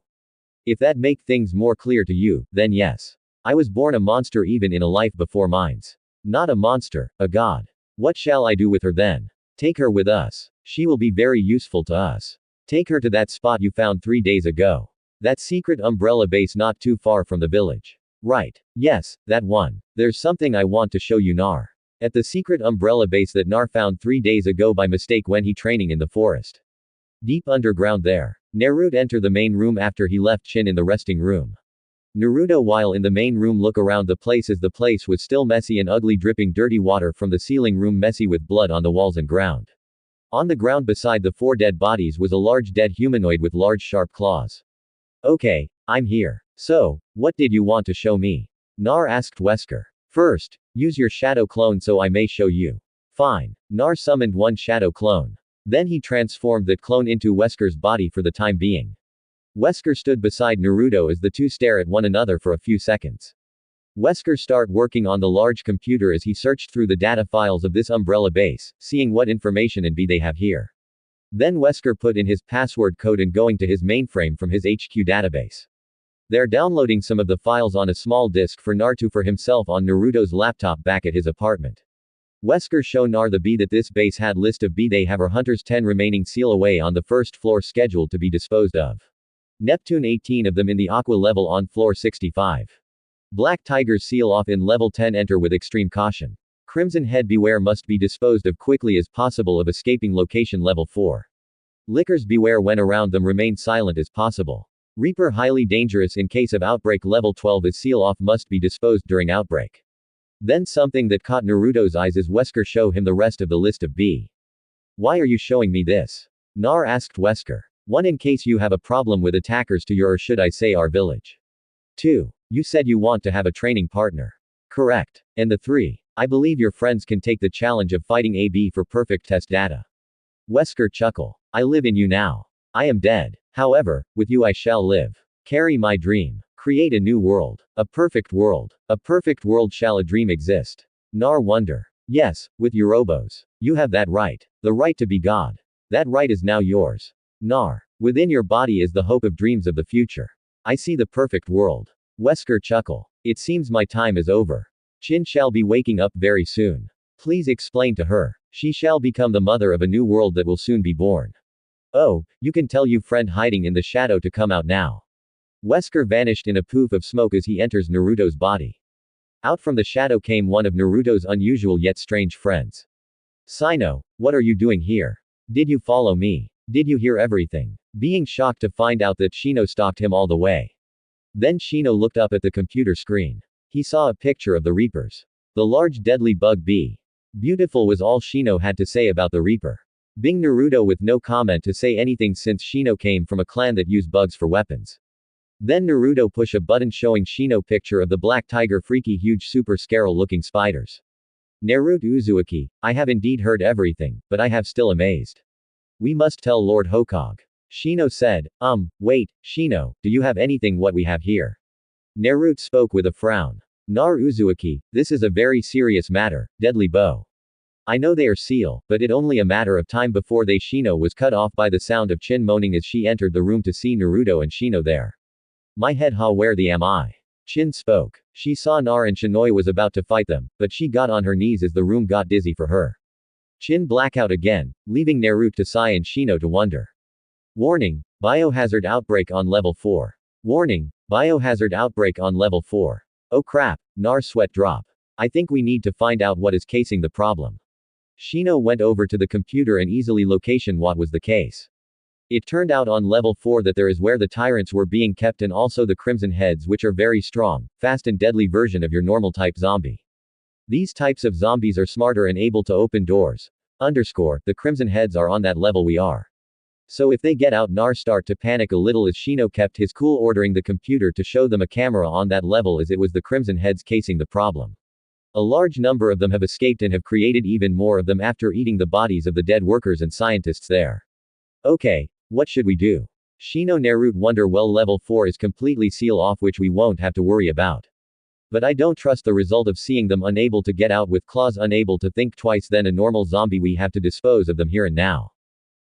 If that make things more clear to you, then yes. I was born a monster even in a life before mine's. Not a monster, a god. What shall I do with her then? Take her with us. She will be very useful to us. Take her to that spot you found 3 days ago. That secret umbrella base not too far from the village. Right. Yes, that one. There's something I want to show you Nar. At the secret umbrella base that Nar found 3 days ago by mistake when he training in the forest. Deep underground there. Naruto enter the main room after he left Chin in the resting room. Naruto while in the main room look around the place as the place was still messy and ugly dripping dirty water from the ceiling room messy with blood on the walls and ground. On the ground beside the 4 dead bodies was a large dead humanoid with large sharp claws. Okay, I'm here. So, what did you want to show me? Nar asked Wesker. First, use your shadow clone so I may show you. Fine. Nar summoned one shadow clone. Then he transformed that clone into Wesker's body for the time being. Wesker stood beside Naruto as the two stare at one another for a few seconds. Wesker start working on the large computer as he searched through the data files of this umbrella base, seeing what information and they have here. Then Wesker put in his password code and going to his mainframe from his HQ database. They're downloading some of the files on a small disk for Naruto for himself on Naruto's laptop back at his apartment. Wesker show Nar the B that this base had list of B they have our hunters 10 remaining seal away on the first floor scheduled to be disposed of. Neptune 18 of them in the aqua level on floor 65. Black tigers seal off in level 10 enter with extreme caution. Crimson head beware must be disposed of quickly as possible of escaping location level 4. Lickers beware when around them remain silent as possible. Reaper highly dangerous in case of outbreak level 12 is seal off must be disposed during outbreak. Then something that caught Naruto's eyes is Wesker show him the rest of the list of B. Why are you showing me this? Nar asked Wesker. 1. In case you have a problem with attackers to your or should I say our village. 2. You said you want to have a training partner. Correct. And the 3. I believe your friends can take the challenge of fighting AB for perfect test data. Wesker chuckle. I live in you now. I am dead. However, with you I shall live. Carry my dream. Create a new world. A perfect world. A perfect world shall a dream exist. Nar wonder. Yes, with Yorobos. You have that right. The right to be God. That right is now yours. Nar. Within your body is the hope of dreams of the future. I see the perfect world. Wesker chuckle. It seems my time is over. Chin shall be waking up very soon. Please explain to her. She shall become the mother of a new world that will soon be born. Oh, you can tell you friend hiding in the shadow to come out now. Wesker vanished in a poof of smoke as he enters Naruto's body. Out from the shadow came one of Naruto's unusual yet strange friends. Sino, what are you doing here? Did you follow me? Did you hear everything? Being shocked to find out that Shino stalked him all the way. Then Shino looked up at the computer screen. He saw a picture of the Reapers. The large deadly bug bee. Beautiful was all Shino had to say about the Reaper. Being Naruto with no comment to say anything since Shino came from a clan that used bugs for weapons. Then Naruto push a button showing Shino picture of the black tiger freaky huge super scary looking spiders. Naruto Uzumaki, I have indeed heard everything, but I have still amazed. We must tell Lord Hokage. Shino said, wait, Shino, do you have anything what we have here? Naruto spoke with a frown. Nar Uzumaki, this is a very serious matter, deadly bow. I know they are seal, but it only a matter of time before they Shino was cut off by the sound of Chin moaning as she entered the room to see Naruto and Shino there. My head ha where the am I? Chin spoke. She saw Nar and Shinoi was about to fight them, but she got on her knees as the room got dizzy for her. Chin blackout again, leaving Naruto to sigh and Shino to wonder. Warning, biohazard outbreak on level 4. Warning, biohazard outbreak on level 4. Oh crap, Nar sweat drop. I think we need to find out what is casing the problem. Shino went over to the computer and easily location what was the case. It turned out on level 4 that there is where the tyrants were being kept and also the crimson heads which are very strong, fast and deadly version of your normal type zombie. These types of zombies are smarter and able to open doors. The crimson heads are on that level we are. So if they get out Nar start to panic a little as Shino kept his cool ordering the computer to show them a camera on that level as it was the crimson heads casing the problem. A large number of them have escaped and have created even more of them after eating the bodies of the dead workers and scientists there. Okay. What should we do? Shino Naruto wonder well level 4 is completely seal off which we won't have to worry about. But I don't trust the result of seeing them unable to get out with claws unable to think twice then a normal zombie we have to dispose of them here and now.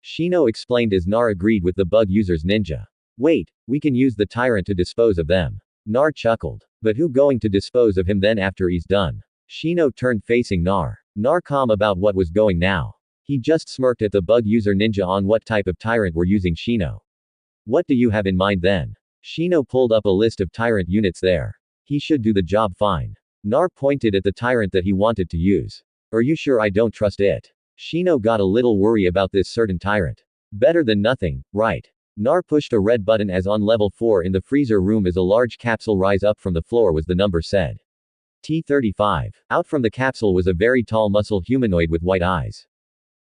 Shino explained as Nar agreed with the bug user's ninja. Wait, we can use the tyrant to dispose of them. Nar chuckled. But who going to dispose of him then after he's done? Shino turned facing Nar. Nar calm about what was going now. He just smirked at the bug user ninja on what type of tyrant were using Shino. What do you have in mind then? Shino pulled up a list of tyrant units there. He should do the job fine. Nar pointed at the tyrant that he wanted to use. Are you sure I don't trust it? Shino got a little worry about this certain tyrant. Better than nothing, right? Nar pushed a red button as on level 4 in the freezer room as a large capsule rise up from the floor was the number said. T-35. Out from the capsule was a very tall muscle humanoid with white eyes.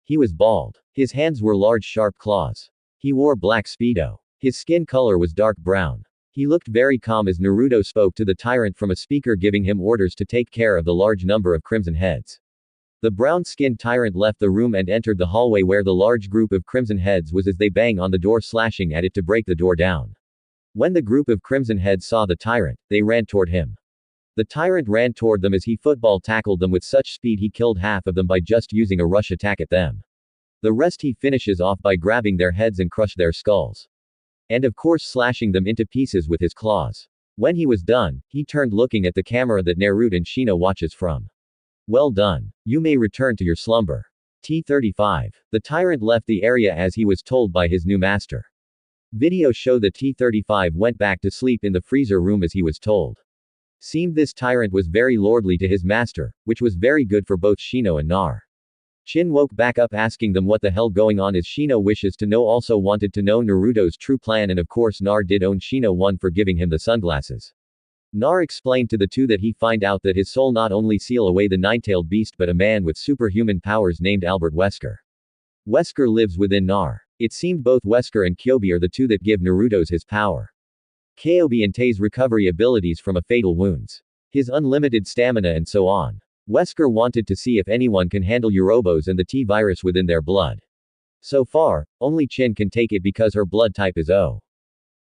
He was bald. His hands were large sharp claws. He wore black speedo. His skin color was dark brown. He looked very calm as Naruto spoke to the tyrant from a speaker giving him orders to take care of the large number of crimson heads. The brown-skinned tyrant left the room and entered the hallway where the large group of crimson heads was as they bang on the door slashing at it to break the door down. When the group of crimson heads saw the tyrant, they ran toward him. The tyrant ran toward them as he football tackled them with such speed he killed half of them by just using a rush attack at them. The rest he finishes off by grabbing their heads and crush their skulls. And of course slashing them into pieces with his claws. When he was done, he turned looking at the camera that Naruto and Shino watches from. Well done. You may return to your slumber. T-35. The tyrant left the area as he was told by his new master. Video show the T-35 went back to sleep in the freezer room as he was told. Seemed this tyrant was very lordly to his master, which was very good for both Shino and Nar. Chin woke back up asking them what the hell going on is. Shino wishes to know, also wanted to know Naruto's true plan, and of course Nar did own Shino one for giving him the sunglasses. Nar explained to the two that he find out that his soul not only seal away the nine-tailed beast but a man with superhuman powers named Albert Wesker. Wesker lives within Nar. It seemed both Wesker and Kyuubi are the two that give Naruto's his power. Kyuubi and Tay's recovery abilities from a fatal wounds. His unlimited stamina and so on. Wesker wanted to see if anyone can handle Yorobos and the T-virus within their blood. So far, only Chin can take it because her blood type is O.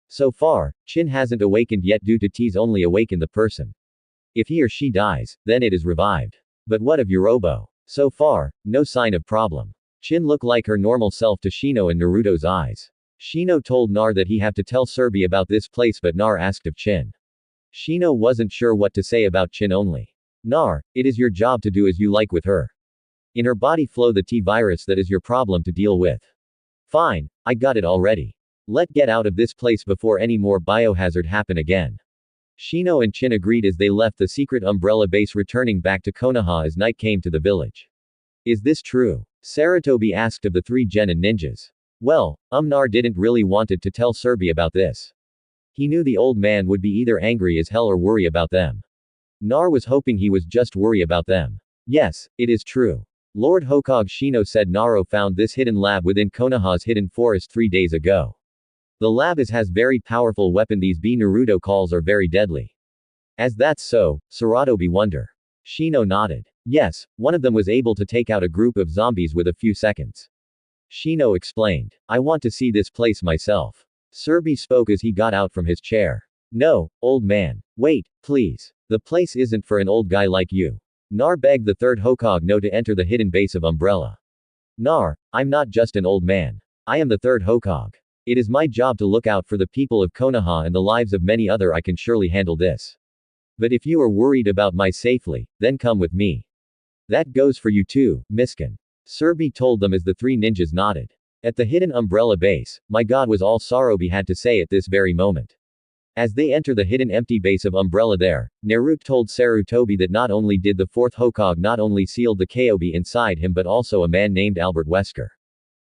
So far, Chin hasn't awakened yet due to T's only awaken the person. If he or she dies, then it is revived. But what of Yorobo? So far, no sign of problem. Chin looked like her normal self to Shino and Naruto's eyes. Shino told Nar that he have to tell Surbi about this place, but Nar asked of Chin. Shino wasn't sure what to say about Chin only. Nar, it is your job to do as you like with her. In her body flow the T-virus, that is your problem to deal with. Fine, I got it already. Let's get out of this place before any more biohazard happen again. Shino and Chin agreed as they left the secret umbrella base, returning back to Konoha as night came to the village. Is this true? Sarutobi asked of the three genin ninjas. Well, Nar didn't really wanted to tell Surbi about this. He knew the old man would be either angry as hell or worry about them. Nar was hoping he was just worry about them. Yes, it is true. Lord Hokage Shino said Naro found this hidden lab within Konoha's hidden forest 3 days ago. The lab has very powerful weapon. These B Naruto calls are very deadly. As that's so, Sarutobi wonder. Shino nodded. Yes, one of them was able to take out a group of zombies with a few seconds. Shino explained. I want to see this place myself. Surbi spoke as he got out from his chair. No, old man. Wait, please. The place isn't for an old guy like you. Nar begged the third Hokage no to enter the hidden base of Umbrella. Nar, I'm not just an old man. I am the third Hokage. It is my job to look out for the people of Konoha and the lives of many other. I can surely handle this. But if you are worried about my safely, then come with me. That goes for you too, Miskin. Surbi told them as the three ninjas nodded. At the hidden umbrella base, my god was all Sarutobi had to say at this very moment. As they enter the hidden empty base of Umbrella there, Naruto told Sarutobi that not only did the fourth Hokage not only sealed the Kyuubi inside him but also a man named Albert Wesker.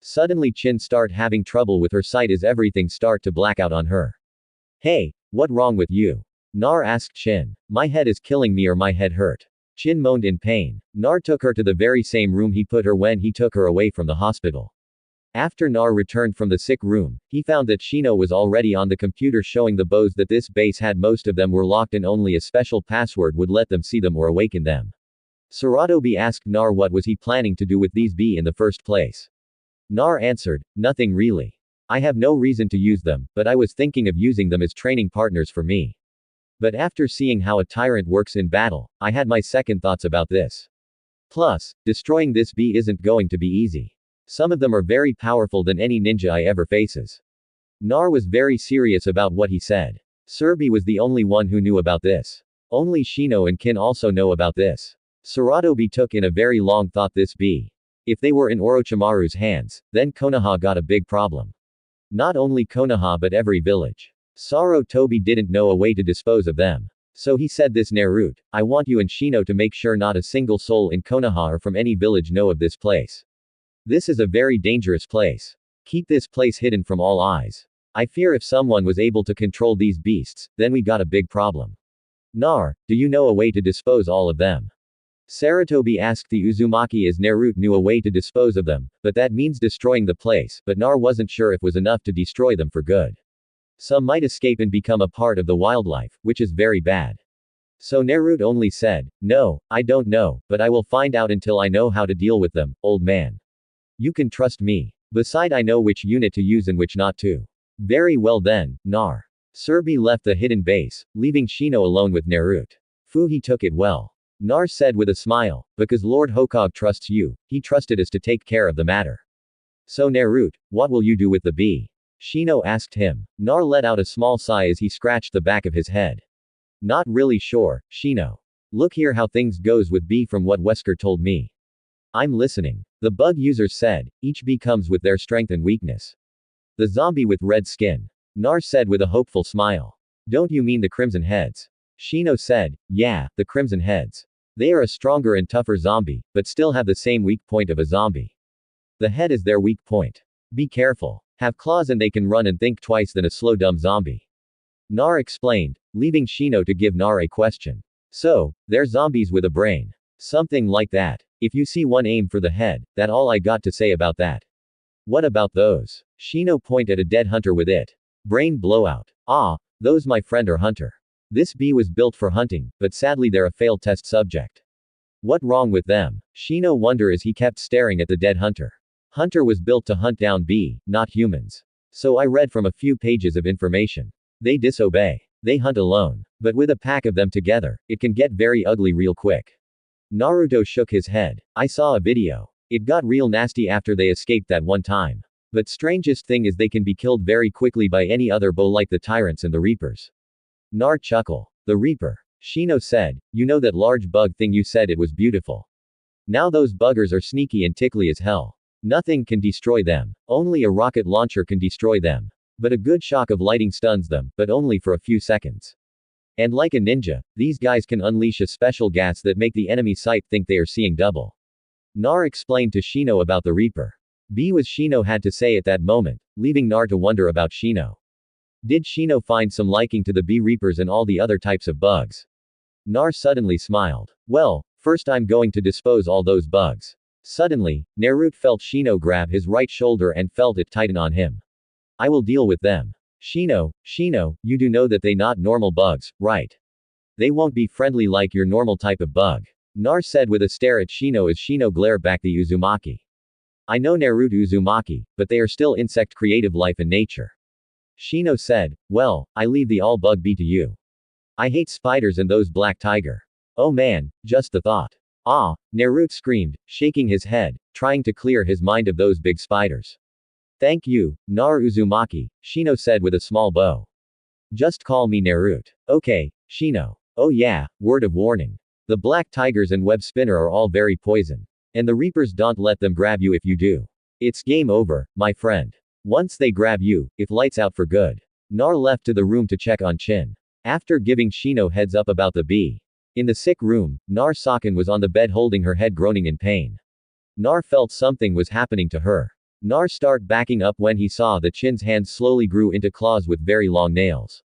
Suddenly Chin start having trouble with her sight as everything start to black out on her. Hey, what wrong with you? Nar asked Chin. My head is killing me or my head hurt. Chin moaned in pain. Nar took her to the very same room he put her when he took her away from the hospital. After Nar returned from the sick room, he found that Shino was already on the computer showing the bows that this base had. Most of them were locked and only a special password would let them see them or awaken them. Sarutobi asked Nar what was he planning to do with these B in the first place. Nar answered, nothing really. I have no reason to use them, but I was thinking of using them as training partners for me. But after seeing how a tyrant works in battle, I had my second thoughts about this. Plus, destroying this B isn't going to be easy. Some of them are very powerful than any ninja I ever faces. Nar was very serious about what he said. Surbi was the only one who knew about this. Only Shino and Kin also know about this. Sarutobi took in a very long thought this B. If they were in Orochimaru's hands, then Konoha got a big problem. Not only Konoha but every village. Sarutobi didn't know a way to dispose of them. So he said this Naruto, I want you and Shino to make sure not a single soul in Konoha or from any village know of this place. This is a very dangerous place. Keep this place hidden from all eyes. I fear if someone was able to control these beasts, then we got a big problem. Nar, do you know a way to dispose all of them? Sarutobi asked the Uzumaki as Naruto knew a way to dispose of them, but that means destroying the place, but Nar wasn't sure if was enough to destroy them for good. Some might escape and become a part of the wildlife, which is very bad. So Naruto only said, no, I don't know, but I will find out until I know how to deal with them, old man. You can trust me. Beside I know which unit to use and which not to. Very well then, Nar. Surbi left the hidden base, leaving Shino alone with Naruto. He took it well. Nar said with a smile, because Lord Hokage trusts you, he trusted us to take care of the matter. So Naruto, what will you do with the B? Shino asked him. Nar let out a small sigh as he scratched the back of his head. Not really sure, Shino. Look here how things goes with B from what Wesker told me. I'm listening. The bug users said, each B comes with their strength and weakness. The zombie with red skin. Nar said with a hopeful smile. Don't you mean the Crimson Heads? Shino said, yeah, the Crimson Heads. They are a stronger and tougher zombie, but still have the same weak point of a zombie. The head is their weak point. Be careful. Have claws and they can run and think twice than a slow dumb zombie. Nar explained, leaving Shino to give Nar a question. So, they're zombies with a brain. Something like that. If you see one, aim for the head. That all I got to say about that. What about those? Shino pointed at a dead hunter with it. Brain blowout. Ah, those my friend are hunter. This bee was built for hunting, but sadly they're a failed test subject. What wrong with them? Shino wondered as he kept staring at the dead hunter. Hunter was built to hunt down bee, not humans. So I read from a few pages of information. They disobey. They hunt alone. But with a pack of them together, it can get very ugly real quick. Naruto shook his head. I saw a video. It got real nasty after they escaped that one time. But strangest thing is they can be killed very quickly by any other bow like the tyrants and the reapers. Nar chuckle. The reaper. Shino said, you know that large bug thing you said it was beautiful. Now those buggers are sneaky and tickly as hell. Nothing can destroy them. Only a rocket launcher can destroy them. But a good shock of lightning stuns them, but only for a few seconds. And like a ninja, these guys can unleash a special gas that make the enemy sight think they are seeing double. Nar explained to Shino about the reaper. B was Shino had to say at that moment, leaving Nar to wonder about Shino. Did Shino find some liking to the bee reapers and all the other types of bugs? Nar suddenly smiled. Well, first I'm going to dispose all those bugs. Suddenly, Naruto felt Shino grab his right shoulder and felt it tighten on him. I will deal with them. Shino, you do know that they not normal bugs, right? They won't be friendly like your normal type of bug. Nar said with a stare at Shino as Shino glared back the Uzumaki. I know Naruto Uzumaki, but they are still insect creative life and nature. Shino said, well, I leave the all bug bee to you. I hate spiders and those black tiger. Oh man, just the thought. Ah, Naruto screamed, shaking his head, trying to clear his mind of those big spiders. Thank you, Nar Uzumaki, Shino said with a small bow. Just call me Naruto. Okay, Shino. Oh yeah, word of warning. The black tigers and web spinner are all very poison. And the reapers don't let them grab you if you do. It's game over, my friend. Once they grab you, if lights out for good. Nar left to the room to check on Chin. After giving Shino heads up about the bee. In the sick room, Nar Sakan was on the bed holding her head groaning in pain. Nar felt something was happening to her. Nar started backing up when he saw that Chin's hands slowly grew into claws with very long nails.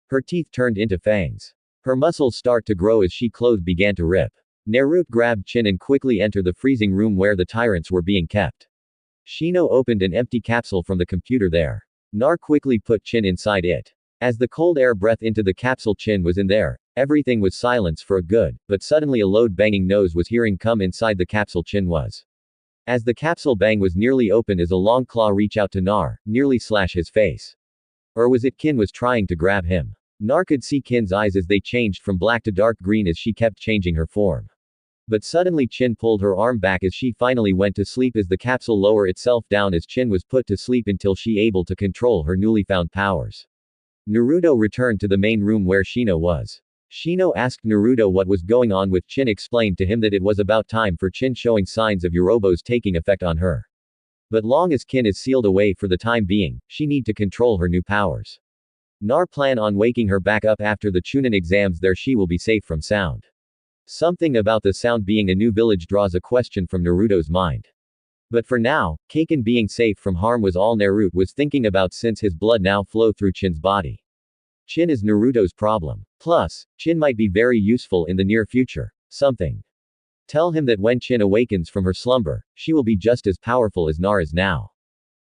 Her teeth turned into fangs. Her muscles start to grow as she clothes began to rip. Naruto grabbed Chin and quickly entered the freezing room where the tyrants were being kept. Shino opened an empty capsule from the computer there. Nar quickly put Chin inside it. As the cold air breath into the capsule, Chin was in there. Everything was silence for a good, but suddenly a loud banging noise was hearing come inside the capsule. Chin was. As the capsule bang was nearly open as a long claw reach out to Nar, nearly slash his face. Or was it Kin was trying to grab him? Nar could see Kin's eyes as they changed from black to dark green as she kept changing her form. But suddenly Chin pulled her arm back as she finally went to sleep as the capsule lowered itself down as Chin was put to sleep until she able to control her newly found powers. Naruto returned to the main room where Shino was. Shino asked Naruto what was going on with Chin, explained to him that it was about time for Chin showing signs of Yorobos taking effect on her. But long as Kin is sealed away for the time being, she need to control her new powers. Nar plan on waking her back up after the Chunin exams, there she will be safe from sound. Something about the sound being a new village draws a question from Naruto's mind. But for now, Kaken being safe from harm was all Naruto was thinking about, since his blood now flow through Chin's body. Chin is Naruto's problem. Plus, Chin might be very useful in the near future. Something. Tell him that when Chin awakens from her slumber, she will be just as powerful as Nar is now.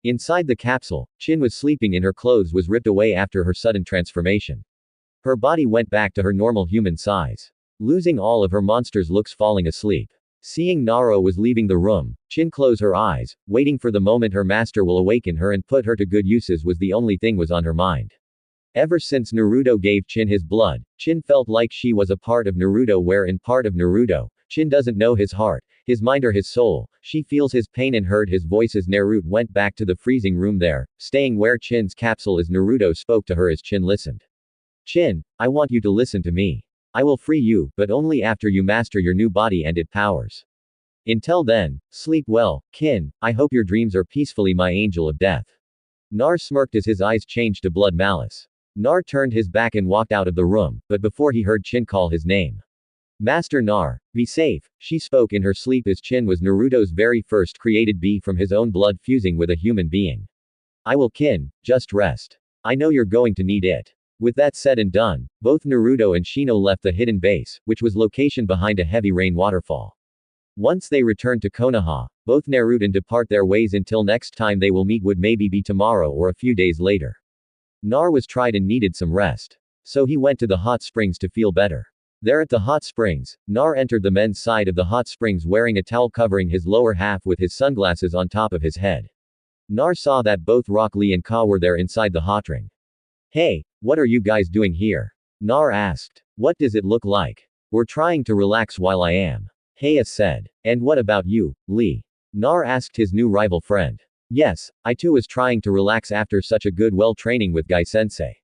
Inside the capsule, Chin was sleeping in her clothes was ripped away after her sudden transformation. Her body went back to her normal human size. Losing all of her monster's looks, falling asleep. Seeing Naruto was leaving the room, Chin closed her eyes, waiting for the moment her master will awaken her and put her to good uses was the only thing was on her mind. Ever since Naruto gave Chin his blood, Chin felt like she was a part of Naruto, where in part of Naruto, Chin doesn't know his heart, his mind or his soul. She feels his pain and heard his voice as Naruto went back to the freezing room there, staying where Chin's capsule as Naruto spoke to her as Chin listened. Chin, I want you to listen to me. I will free you, but only after you master your new body and its powers. Until then, sleep well, Kin. I hope your dreams are peacefully my angel of death. Nar smirked as his eyes changed to blood malice. Nar turned his back and walked out of the room, but before he heard Chin call his name. Master Nar, be safe, she spoke in her sleep as Chin was Naruto's very first created bee from his own blood fusing with a human being. I will Kin, just rest. I know you're going to need it. With that said and done, both Naruto and Shino left the hidden base, which was location behind a heavy rain waterfall. Once they returned to Konoha, both Naruto and depart their ways until next time they will meet would maybe be tomorrow or a few days later. Nar was tried and needed some rest. So he went to the hot springs to feel better. There at the hot springs, Nar entered the men's side of the hot springs wearing a towel covering his lower half with his sunglasses on top of his head. Nar saw that both Rock Lee and Ka were there inside the hot ring. Hey, what are you guys doing here? Nar asked. What does it look like? We're trying to relax while I am. Heya said. And what about you, Lee? Nar asked his new rival friend. Yes, I too was trying to relax after such a good training with Guy Sensei.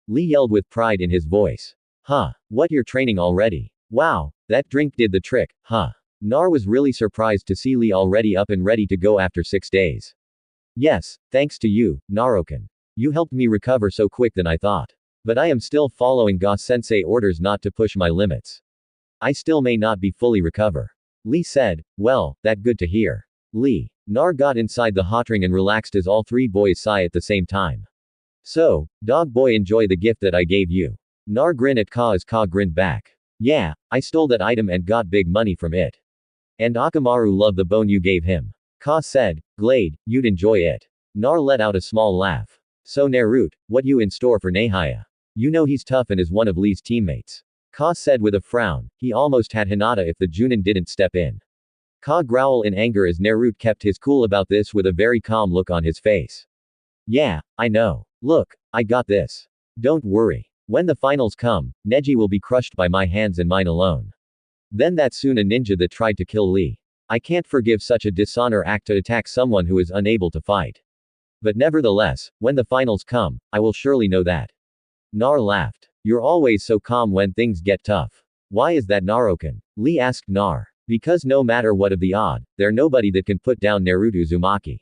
Lee yelled with pride in his voice. Huh, what you're training already? Wow, that drink did the trick, huh? Nar was really surprised to see Lee already up and ready to go after 6 days. Yes, thanks to you, Naruto. You helped me recover so quick than I thought. But I am still following Ga Sensei orders not to push my limits. I still may not be fully recover. Lee said, well, that good to hear. Lee. Nar got inside the hot ring and relaxed as all 3 boys sigh at the same time. So, dog boy enjoy the gift that I gave you. Nar grinned at Ka as Ka grinned back. Yeah, I stole that item and got big money from it. And Akamaru loved the bone you gave him. Ka said, Glade, you'd enjoy it. Nar let out a small laugh. So Naruto, what you in store for Nahaya? You know he's tough and is one of Lee's teammates. Ka said with a frown, he almost had Hinata if the Junin didn't step in. Ka growled in anger as Naruto kept his cool about this with a very calm look on his face. Yeah, I know. Look, I got this. Don't worry. When the finals come, Neji will be crushed by my hands and mine alone. Then that's soon a ninja that tried to kill Lee. I can't forgive such a dishonor act to attack someone who is unable to fight. But nevertheless, when the finals come, I will surely know that. Nar laughed. You're always so calm when things get tough. Why is that Naruto? Lee asked Nar. Because no matter what of the odd, there's nobody that can put down Naruto Uzumaki.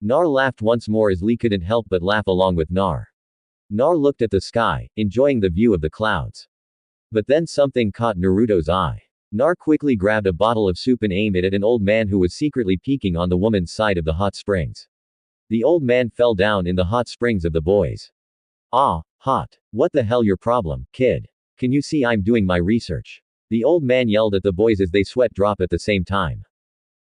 Nar laughed once more as Lee couldn't help but laugh along with Nar. Nar looked at the sky, enjoying the view of the clouds. But then something caught Naruto's eye. Nar quickly grabbed a bottle of soup and aimed it at an old man who was secretly peeking on the woman's side of the hot springs. The old man fell down in the hot springs of the boys. Ah, hot. What the hell your problem, kid? Can you see I'm doing my research? The old man yelled at the boys as they sweat drop at the same time.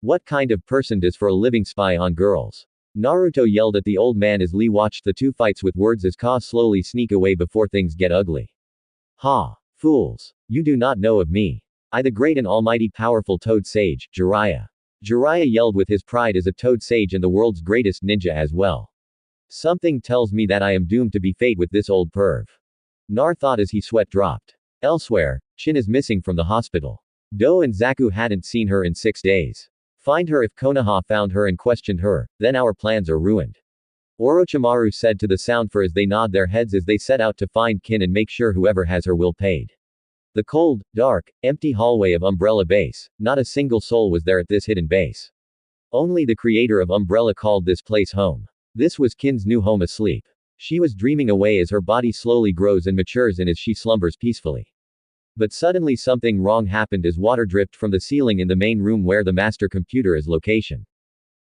What kind of person does for a living spy on girls? Naruto yelled at the old man as Lee watched the 2 fights with words as Ka slowly sneak away before things get ugly. Ha! Fools! You do not know of me. I the great and almighty powerful Toad Sage, Jiraiya. Jiraiya yelled with his pride as a Toad Sage and the world's greatest ninja as well. Something tells me that I am doomed to be fate with this old perv. Nar thought as he sweat dropped. Elsewhere, Chin is missing from the hospital. Do and Zaku hadn't seen her in 6 days. Find her if Konoha found her and questioned her, then our plans are ruined. Orochimaru said to the Soundfor as they nod their heads as they set out to find Kin and make sure whoever has her will paid. The cold, dark, empty hallway of Umbrella Base, not a single soul was there at this hidden base. Only the creator of Umbrella called this place home. This was Kin's new home asleep. She was dreaming away as her body slowly grows and matures and as she slumbers peacefully. But suddenly something wrong happened as water dripped from the ceiling in the main room where the master computer is location.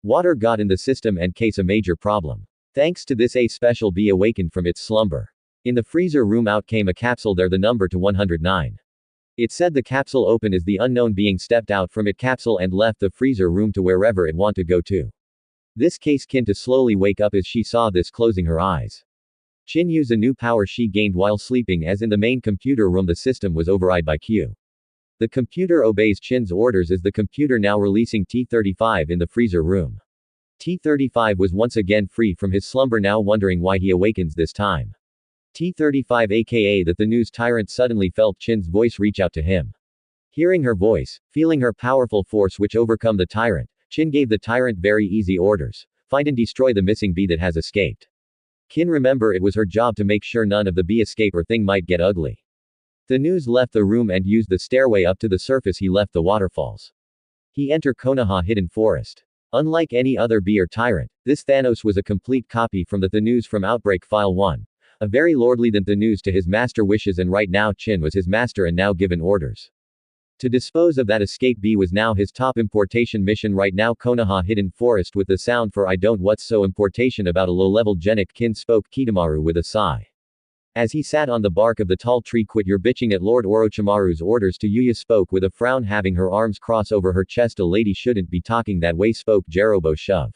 Water got in the system and case a major problem. Thanks to this a special bee awakened from its slumber. In the freezer room out came a capsule there the number to 109. It said the capsule opened as the unknown being stepped out from it capsule and left the freezer room to wherever it want to go to. This case Kin to slowly wake up as she saw this closing her eyes. Chin used a new power she gained while sleeping as in the main computer room the system was override by Q. The computer obeys Chin's orders as the computer now releasing T-35 in the freezer room. T-35 was once again free from his slumber now wondering why he awakens this time. T-35 aka that the news tyrant suddenly felt Chin's voice reach out to him. Hearing her voice, feeling her powerful force which overcome the tyrant, Chin gave the tyrant very easy orders. Find and destroy the missing bee that has escaped. Kin remember it was her job to make sure none of the bee escape or thing might get ugly. Thanos left the room and used the stairway up to the surface. He left the waterfalls. He entered Konoha Hidden Forest. Unlike any other bee or tyrant, this Thanos was a complete copy from the Thanos from Outbreak File 1. A very lordly than Thanos to his master wishes, and right now Chin was his master and now given orders. To dispose of that escape bee was now his top importation mission right now. Konoha Hidden Forest with the sound for I don't what's so importation about a low-level genic kin, spoke Kitamaro with a sigh. As he sat on the bark of the tall tree. Quit your bitching at Lord Orochimaru's orders. Tayuya spoke with a frown, having her arms cross over her chest. A lady shouldn't be talking that way, spoke Jerobo. Shove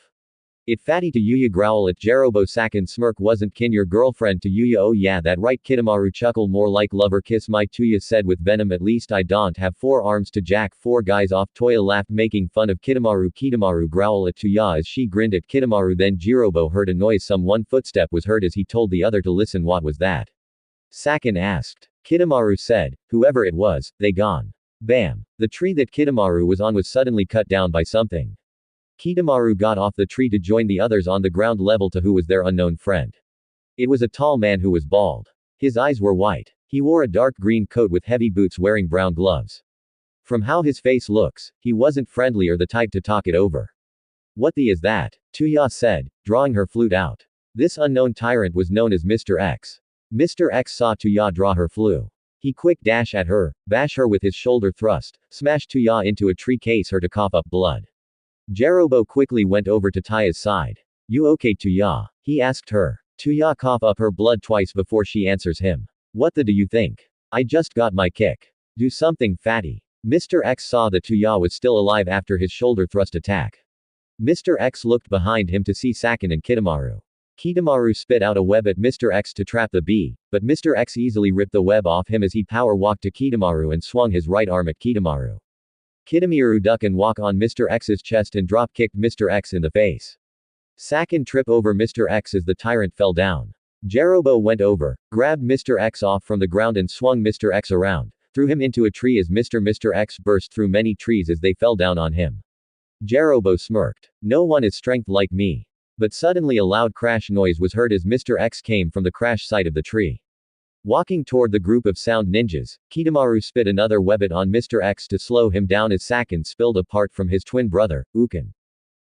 it, fatty. Tayuya growl at Jerobo. Sakin smirk, wasn't Kin your girlfriend? Tayuya, oh yeah, that right. Kitamaru chuckle, more like lover kiss my Tayuya said with venom, at least I don't have 4 arms to jack 4 guys off. Toya laughed, making fun of Kitamaru. Kitamaru growl at Tayuya as she grinned at Kitamaru. Then Jerobo heard a noise. One footstep was heard as he told the other to listen. What was that? Sakin asked. Kitamaru said, whoever it was, they gone. Bam. The tree that Kitamaru was on was suddenly cut down by something. Kitamaru got off the tree to join the others on the ground level. To who was their unknown friend? It was a tall man who was bald. His eyes were white. He wore a dark green coat with heavy boots, wearing brown gloves. From how his face looks, he wasn't friendly or the type to talk it over. What the is that? Tayuya said, drawing her flute out. This unknown tyrant was known as Mr. X. Mr. X saw Tayuya draw her flute. He quick dash at her, bash her with his shoulder thrust, smash Tayuya into a tree, case her to cough up blood. Jerobo quickly went over to Tayuya's side. You okay, Tayuya? He asked her. Tayuya cough up her blood twice before she answers him. What the do you think? I just got my kick. Do something, fatty. Mr. X saw that Tayuya was still alive after his shoulder thrust attack. Mr. X looked behind him to see Sakin and Kitamaru. Kitamaru spit out a web at Mr. X to trap the bee, but Mr. X easily ripped the web off him as he power walked to Kitamaru and swung his right arm at Kitamaru. Kitamaru duck and walk on Mr. X's chest and drop kicked Mr. X in the face. Sakin trip over Mr. X as the tyrant fell down. Jerobo went over, grabbed Mr. X off from the ground and swung Mr. X around, threw him into a tree as Mr. X burst through many trees as they fell down on him. Jerobo smirked. No one is strength like me. But suddenly a loud crash noise was heard as Mr. X came from the crash site of the tree. Walking toward the group of sound ninjas, Kitamaru spit another webbit on Mr. X to slow him down as Sakin spilled apart from his twin brother, Ukin.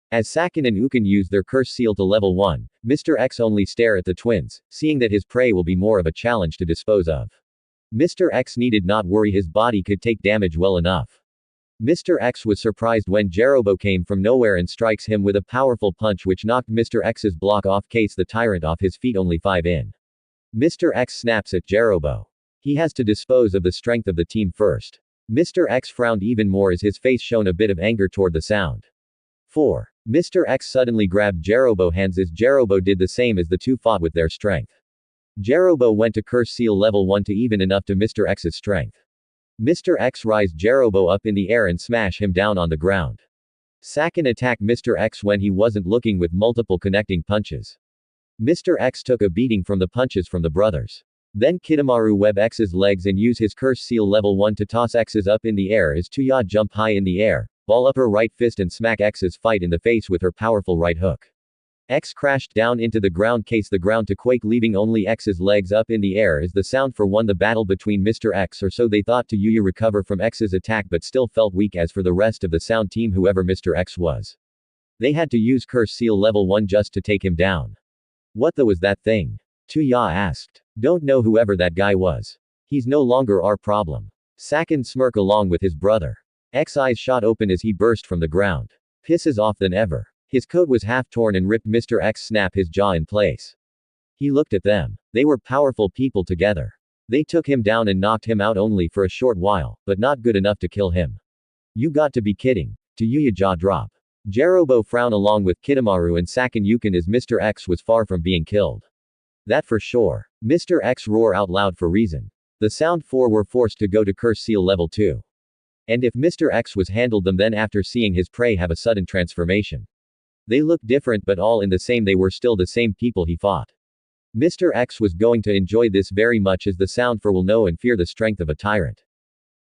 As Sakin and Ukin use their curse seal to level 1, Mr. X only stare at the twins, seeing that his prey will be more of a challenge to dispose of. Mr. X needed not worry, his body could take damage well enough. Mr. X was surprised when Jerobo came from nowhere and strikes him with a powerful punch which knocked Mr. X's block off, case the tyrant off his feet, only 5 in. Mr. X snaps at Jerobo. He has to dispose of the strength of the team first. Mr. X frowned even more as his face shone a bit of anger toward the sound. 4. Mr. X suddenly grabbed Jerobo's hands as Jerobo did the same as the two fought with their strength. Jerobo went to curse seal level 1 to even enough to Mr. X's strength. Mr. X rise Jerobo up in the air and smash him down on the ground. Sakin attacked Mr. X when he wasn't looking with multiple connecting punches. Mr. X took a beating from the punches from the brothers. Then Kitamaru web X's legs and use his curse seal level 1 to toss X's up in the air as Tayuya jump high in the air, ball up her right fist and smack X's fight in the face with her powerful right hook. X crashed down into the ground, case the ground to quake, leaving only X's legs up in the air as the sound for won the battle between Mr. X, or so they thought. Tayuya recover from X's attack but still felt weak. As for the rest of the sound team, whoever Mr. X was, they had to use curse seal level 1 just to take him down. What the was that thing? Tayuya asked. Don't know whoever that guy was. He's no longer our problem. Sakin smirk along with his brother. X eyes shot open as he burst from the ground. Pisses off than ever. His coat was half torn and ripped. Mr. X snap his jaw in place. He looked at them. They were powerful people together. They took him down and knocked him out only for a short while, but not good enough to kill him. You got to be kidding. Tayuya jaw drop. Jerobo frown along with Kitamaru and Sakin Yukin as Mr. X was far from being killed. That for sure. Mr. X roar out loud for reason. The sound 4 were forced to go to curse seal level 2. And if Mr. X was handled them, then after seeing his prey have a sudden transformation. They looked different but all in the same, they were still the same people he fought. Mr. X was going to enjoy this very much as the sound 4 will know and fear the strength of a tyrant.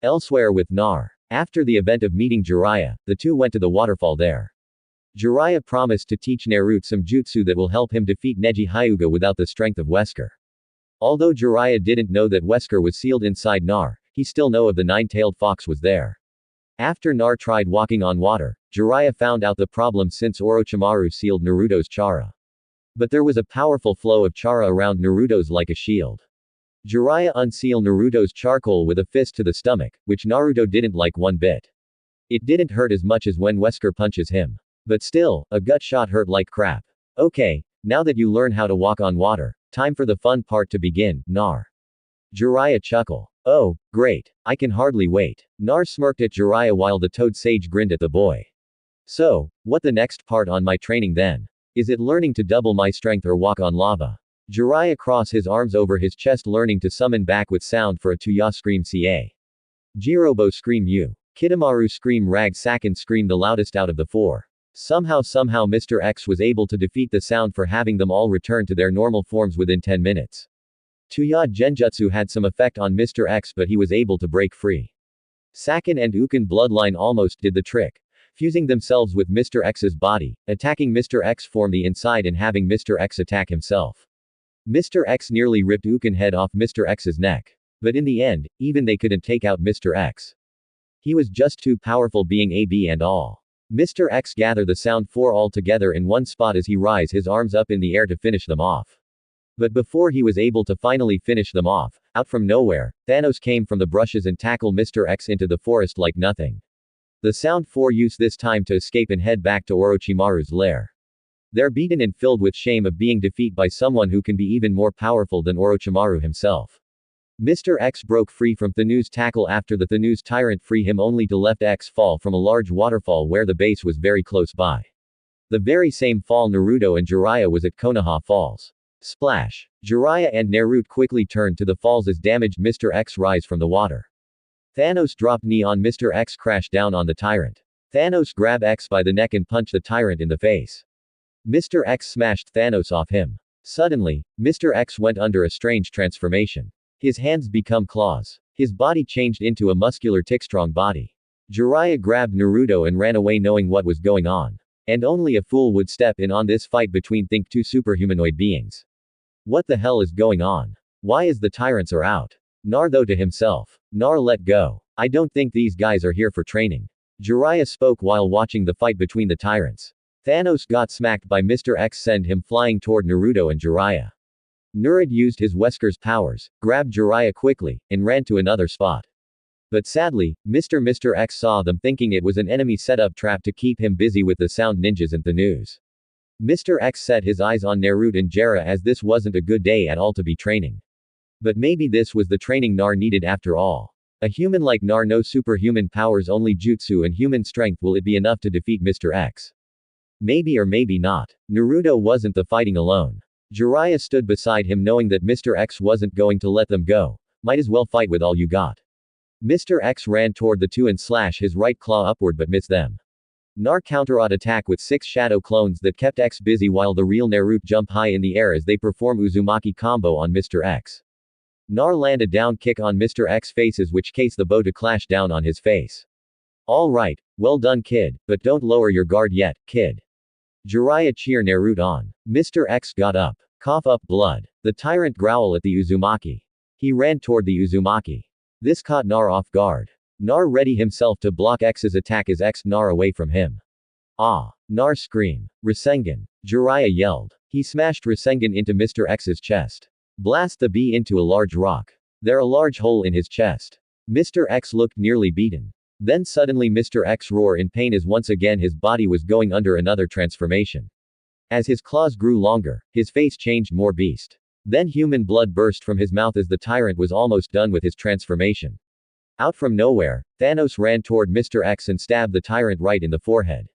Elsewhere with Nar. After the event of meeting Jiraiya, the two went to the waterfall there. Jiraiya promised to teach Naruto some jutsu that will help him defeat Neji Hyuga without the strength of Wesker. Although Jiraiya didn't know that Wesker was sealed inside Nar, he still knew of the nine-tailed fox was there. After Nar tried walking on water, Jiraiya found out the problem since Orochimaru sealed Naruto's chara. But there was a powerful flow of chara around Naruto's like a shield. Jiraiya unsealed Naruto's charcoal with a fist to the stomach, which Naruto didn't like one bit. It didn't hurt as much as when Wesker punches him. But still, a gut shot hurt like crap. Okay, now that you learn how to walk on water, time for the fun part to begin, Nar. Jiraiya chuckle. Oh, great. I can hardly wait. Nar smirked at Jiraiya while the toad sage grinned at the boy. So, what the next part on my training then? Is it learning to double my strength or walk on lava? Jiraiya cross his arms over his chest learning to summon back with sound for a Tayuya scream ca. Jirobo scream U. Kitamaru scream Rag Sakin scream the loudest out of the four. Somehow Mr. X was able to defeat the sound for having them all return to their normal forms within 10 minutes. Tayuya Genjutsu had some effect on Mr. X but he was able to break free. Sakin and Ukin bloodline almost did the trick, fusing themselves with Mr. X's body, attacking Mr. X from the inside and having Mr. X attack himself. Mr. X nearly ripped Ukin head off Mr. X's neck. But in the end, even they couldn't take out Mr. X. He was just too powerful being AB and all. Mr. X gathered the sound four all together in one spot as he raised his arms up in the air to finish them off. But before he was able to finally finish them off, out from nowhere, Thanos came from the brushes and tackled Mr. X into the forest like nothing. The sound four used this time to escape and head back to Orochimaru's lair. They're beaten and filled with shame of being defeated by someone who can be even more powerful than Orochimaru himself. Mr. X broke free from Thanu's tackle after the Thanu's tyrant free him only to let X fall from a large waterfall where the base was very close by. The very same fall Naruto and Jiraiya was at Konoha Falls. Splash. Jiraiya and Naruto quickly turned to the falls as damaged Mr. X rise from the water. Thanos dropped knee on Mr. X crashed down on the tyrant. Thanos grabbed X by the neck and punched the tyrant in the face. Mr. X smashed Thanos off him. Suddenly, Mr. X went under a strange transformation. His hands become claws. His body changed into a muscular tick-strong body. Jiraiya grabbed Naruto and ran away knowing what was going on. And only a fool would step in on this fight between two superhumanoid beings. What the hell is going on? Why is the tyrants are out? Nar though to himself. Nar let go. I don't think these guys are here for training. Jiraiya spoke while watching the fight between the tyrants. Thanos got smacked by Mr. X send him flying toward Naruto and Jiraiya. Naruto used his Wesker's powers, grabbed Jiraiya quickly, and ran to another spot. But sadly, Mr. X saw them thinking it was an enemy setup trap to keep him busy with the sound ninjas and Thanos. Mr. X set his eyes on Naruto and Jiraiya as this wasn't a good day at all to be training. But maybe this was the training Nar needed after all. A human like Nar no superhuman powers only jutsu and human strength will it be enough to defeat Mr. X? Maybe or maybe not. Naruto wasn't the fighting alone. Jiraiya stood beside him knowing that Mr. X wasn't going to let them go. Might as well fight with all you got. Mr. X ran toward the two and slashed his right claw upward but missed them. Nar countered attack with 6 shadow clones that kept X busy while the real Naruto jumped high in the air as they perform Uzumaki combo on Mr. X. Nar landed down kick on Mr. X faces which case the bow to clash down on his face. Alright, well done kid, but don't lower your guard yet, kid. Jiraiya cheer Naruto on. Mr. X got up. Cough up blood. The tyrant growl at the Uzumaki. He ran toward the Uzumaki. This caught Nar off guard. Nar ready himself to block X's attack as X Nar away from him. Ah! Nar scream. Rasengan. Jiraiya yelled. He smashed Rasengan into Mr. X's chest. Blast the B into a large rock. There a large hole in his chest. Mr. X looked nearly beaten. Then suddenly Mr. X roared in pain as once again his body was going under another transformation. As his claws grew longer, his face changed more beast. Then human blood burst from his mouth as the tyrant was almost done with his transformation. Out from nowhere, Thanos ran toward Mr. X and stabbed the tyrant right in the forehead.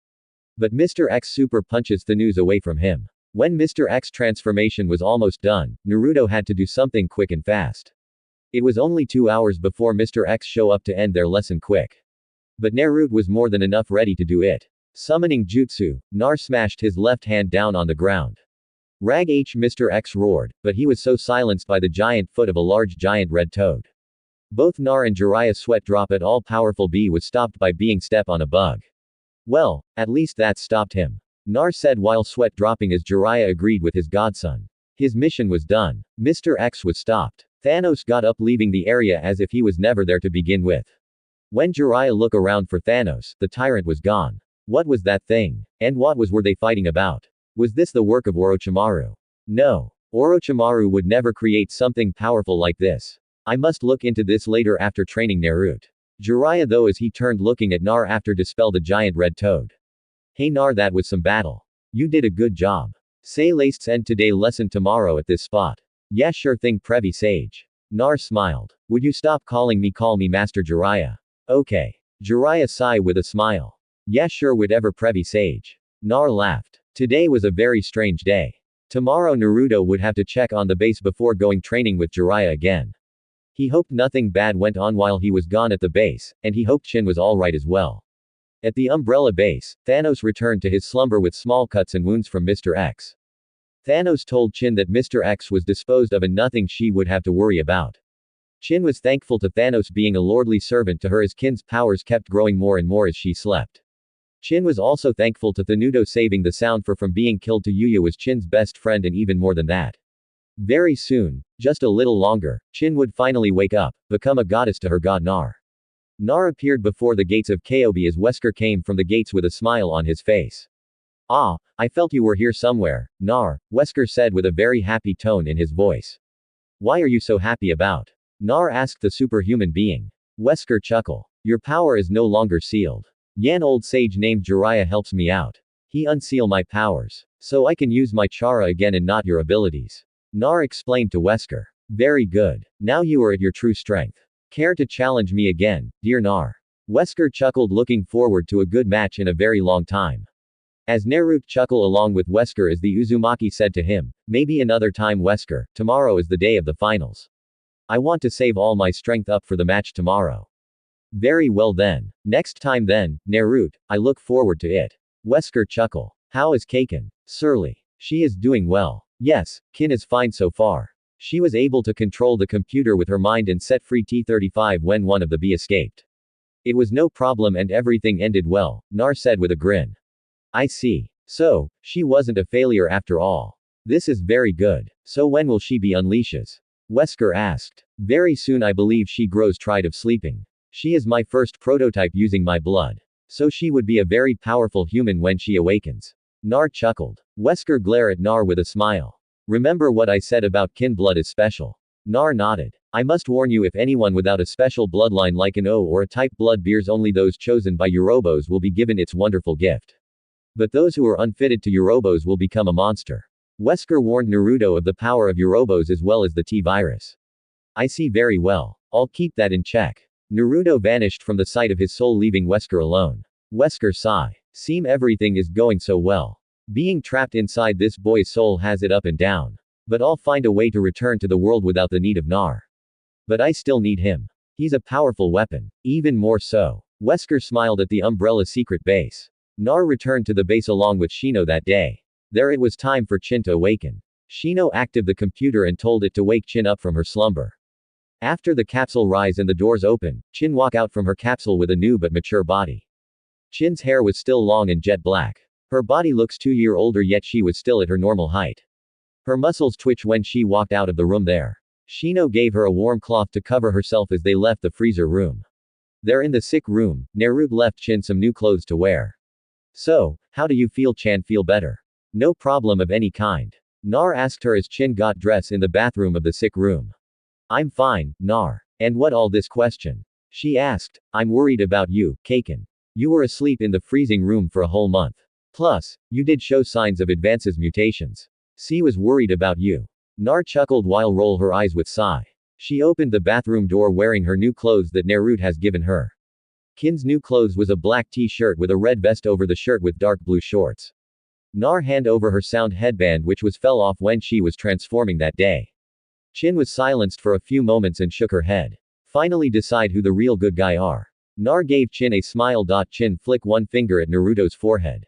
But Mr. X super punches Thanos away from him. When Mr. X transformation was almost done, Naruto had to do something quick and fast. It was only 2 hours before Mr. X show up to end their lesson quick. But Naruto was more than enough ready to do it. Summoning jutsu, Nar smashed his left hand down on the ground. Rag H Mr. X roared, but he was so silenced by the giant foot of a large giant red toad. Both Nar and Jiraiya's sweat drop at all-powerful B was stopped by being step on a bug. Well, at least that stopped him. Nar said while sweat dropping as Jiraiya agreed with his godson. His mission was done. Mr. X was stopped. Thanos got up leaving the area as if he was never there to begin with. When Jiraiya looked around for Thanos, the tyrant was gone. What was that thing? And what were they fighting about? Was this the work of Orochimaru? No. Orochimaru would never create something powerful like this. I must look into this later after training Naruto. Jiraiya though as he turned looking at Nar after dispel the giant red toad. Hey Nar, that was some battle. You did a good job. Say let's end today lesson tomorrow at this spot. Yeah sure thing Previ Sage. Nar smiled. Would you stop calling me, call me Master Jiraiya. Okay. Jiraiya sighed with a smile. Yeah sure whatever Previ Sage. Nar laughed. Today was a very strange day. Tomorrow Naruto would have to check on the base before going training with Jiraiya again. He hoped nothing bad went on while he was gone at the base, and he hoped Chin was alright as well. At the umbrella base, Thanos returned to his slumber with small cuts and wounds from Mr. X. Thanos told Chin that Mr. X was disposed of and nothing she would have to worry about. Chin was thankful to Thanos being a lordly servant to her as Kin's powers kept growing more and more as she slept. Chin was also thankful to Naruto saving the sound from being killed. Tayuya was Chin's best friend and even more than that. Very soon, just a little longer, Chin would finally wake up, become a goddess to her god Nar. Nar appeared before the gates of Kyuubi as Wesker came from the gates with a smile on his face. Ah, I felt you were here somewhere, Nar, Wesker said with a very happy tone in his voice. Why are you so happy about? Nar asked the superhuman being. Wesker chuckled. Your power is no longer sealed. Yan old sage named Jiraiya helps me out. He unseal my powers. So I can use my chara again and not your abilities. Nar explained to Wesker. Very good. Now you are at your true strength. Care to challenge me again, dear Nar? Wesker chuckled looking forward to a good match in a very long time. As Naruto chuckled along with Wesker as the Uzumaki said to him, maybe another time Wesker, tomorrow is the day of the finals. I want to save all my strength up for the match tomorrow. Very well then. Next time then, Naruto, I look forward to it. Wesker chuckled. How is Kaken? Surly. She is doing well. Yes, Kin is fine so far. She was able to control the computer with her mind and set free T-35 when one of the B escaped. It was no problem and everything ended well, Nar said with a grin. I see. So, she wasn't a failure after all. This is very good. So when will she be unleashes? Wesker asked. Very soon I believe she grows tired of sleeping. She is my first prototype using my blood. So she would be a very powerful human when she awakens. Nar chuckled. Wesker glared at Nar with a smile. Remember what I said about kin blood is special. Nar nodded. I must warn you, if anyone without a special bloodline like an O or a type blood bears, only those chosen by Yorobos will be given its wonderful gift. But those who are unfitted to Yorobos will become a monster. Wesker warned Naruto of the power of Yorobos as well as the T-virus. I see very well. I'll keep that in check. Naruto vanished from the sight of his soul, leaving Wesker alone. Wesker sighed. Seem everything is going so well. Being trapped inside this boy's soul has it up and down. But I'll find a way to return to the world without the need of Nar. But I still need him. He's a powerful weapon. Even more so. Wesker smiled at the Umbrella secret base. Nar returned to the base along with Shino that day. There it was time for Chin to awaken. Shino activated the computer and told it to wake Chin up from her slumber. After the capsule rise and the doors open, Chin walked out from her capsule with a new but mature body. Chin's hair was still long and jet black. Her body looks 2 years older, yet she was still at her normal height. Her muscles twitched when she walked out of the room there. Shino gave her a warm cloth to cover herself as they left the freezer room. There in the sick room, Naruto left Chin some new clothes to wear. So, how do you feel, Chan? Feel better? No problem of any kind. Nar asked her as Chin got dressed in the bathroom of the sick room. I'm fine, Nar. And what all this question? She asked. I'm worried about you, Kaken. You were asleep in the freezing room for a whole month. Plus, you did show signs of advances mutations. C was worried about you. Nar chuckled while rolled her eyes with sigh. She opened the bathroom door wearing her new clothes that Naruto has given her. Kin's new clothes was a black t-shirt with a red vest over the shirt with dark blue shorts. Nar hand over her sound headband which was fell off when she was transforming that day. Chin was silenced for a few moments and shook her head. Finally decide who the real good guy are. Nar gave Chin a smile. Chin flick one finger at Naruto's forehead.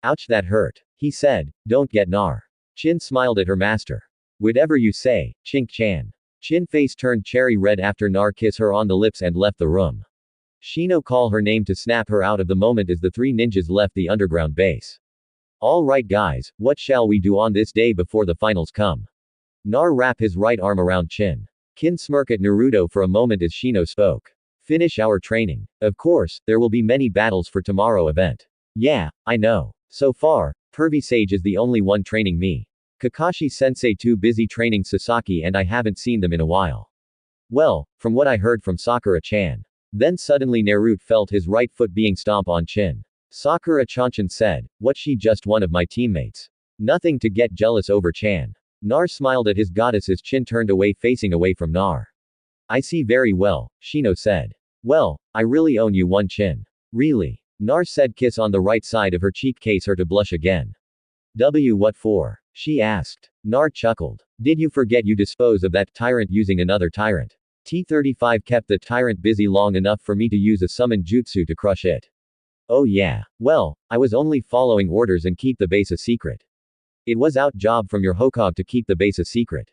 Ouch, that hurt. He said, don't get Nar. Chin smiled at her master. Whatever you say, Chink-chan. Chin face turned cherry red after Nar kiss her on the lips and left the room. Shino call her name to snap her out of the moment as the three ninjas left the underground base. Alright guys, what shall we do on this day before the finals come? Nar wrap his right arm around Chin. Kin smirk at Naruto for a moment as Shino spoke. Finish our training. Of course, there will be many battles for tomorrow event. Yeah, I know. So far, Pervy Sage is the only one training me. Kakashi-sensei too busy training Sasaki and I haven't seen them in a while. Well, from what I heard from Sakura-chan. Then suddenly Naruto felt his right foot being stomped on Chin. Sakura-chan said, what she just one of my teammates. Nothing to get jealous over Chan. Nar smiled at his goddess as Chin turned away facing away from Nar. I see very well, Shino said. Well, I really own you one Chin. Really? Nar said kiss on the right side of her cheek case her to blush again. What for? She asked. Nar chuckled. Did you forget you dispose of that tyrant using another tyrant? T-35 kept the tyrant busy long enough for me to use a summon jutsu to crush it. Oh yeah. Well, I was only following orders and keep the base a secret. It was out job from your Hokage to keep the base a secret.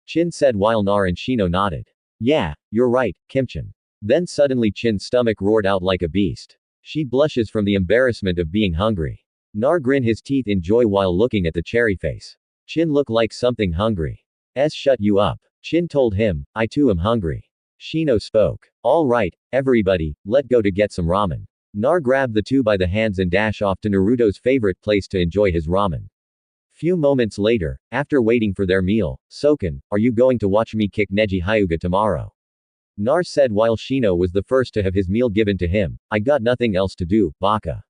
Chin said while Nar and Shino nodded. Yeah, you're right, Kimchin. Then suddenly Chin's stomach roared out like a beast. She blushes from the embarrassment of being hungry. Nar grinned his teeth in joy while looking at the cherry face. Chin looked like something hungry. Shut you up. Chin told him, I too am hungry. Shino spoke. All right, everybody, let go to get some ramen. Nar grabbed the two by the hands and dash off to Naruto's favorite place to enjoy his ramen. Few moments later, after waiting for their meal, Soken, are you going to watch me kick Neji Hyuga tomorrow? Nar said while Shino was the first to have his meal given to him, I got nothing else to do, baka.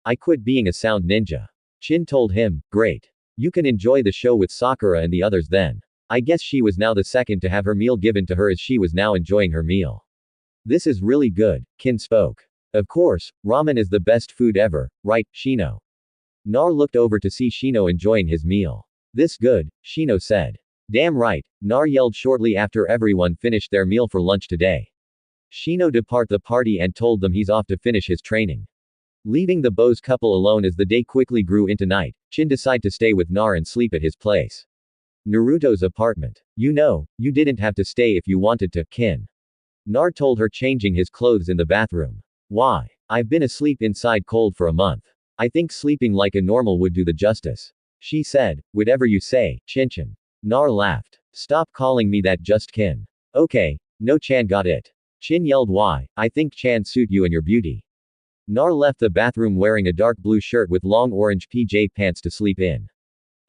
I quit being a sound ninja. Chin told him, great. You can enjoy the show with Sakura and the others then. I guess she was now the second to have her meal given to her as she was now enjoying her meal. This is really good, Kin spoke. Of course, ramen is the best food ever, right, Shino? Nar looked over to see Shino enjoying his meal. This good, Shino said. Damn right, Nar yelled shortly after everyone finished their meal for lunch today. Shino depart the party and told them he's off to finish his training. Leaving the Bose couple alone as the day quickly grew into night, Chin decided to stay with Nar and sleep at his place. Naruto's apartment. You know, you didn't have to stay if you wanted to, Kin. Nar told her changing his clothes in the bathroom. Why? I've been asleep inside cold for a month. I think sleeping like a normal would do the justice. She said, whatever you say, Chinchin. Nar laughed. Stop calling me that just Kin. Okay, no Chan got it. Chin yelled why, I think Chan suit you and your beauty. Nar left the bathroom wearing a dark blue shirt with long orange PJ pants to sleep in.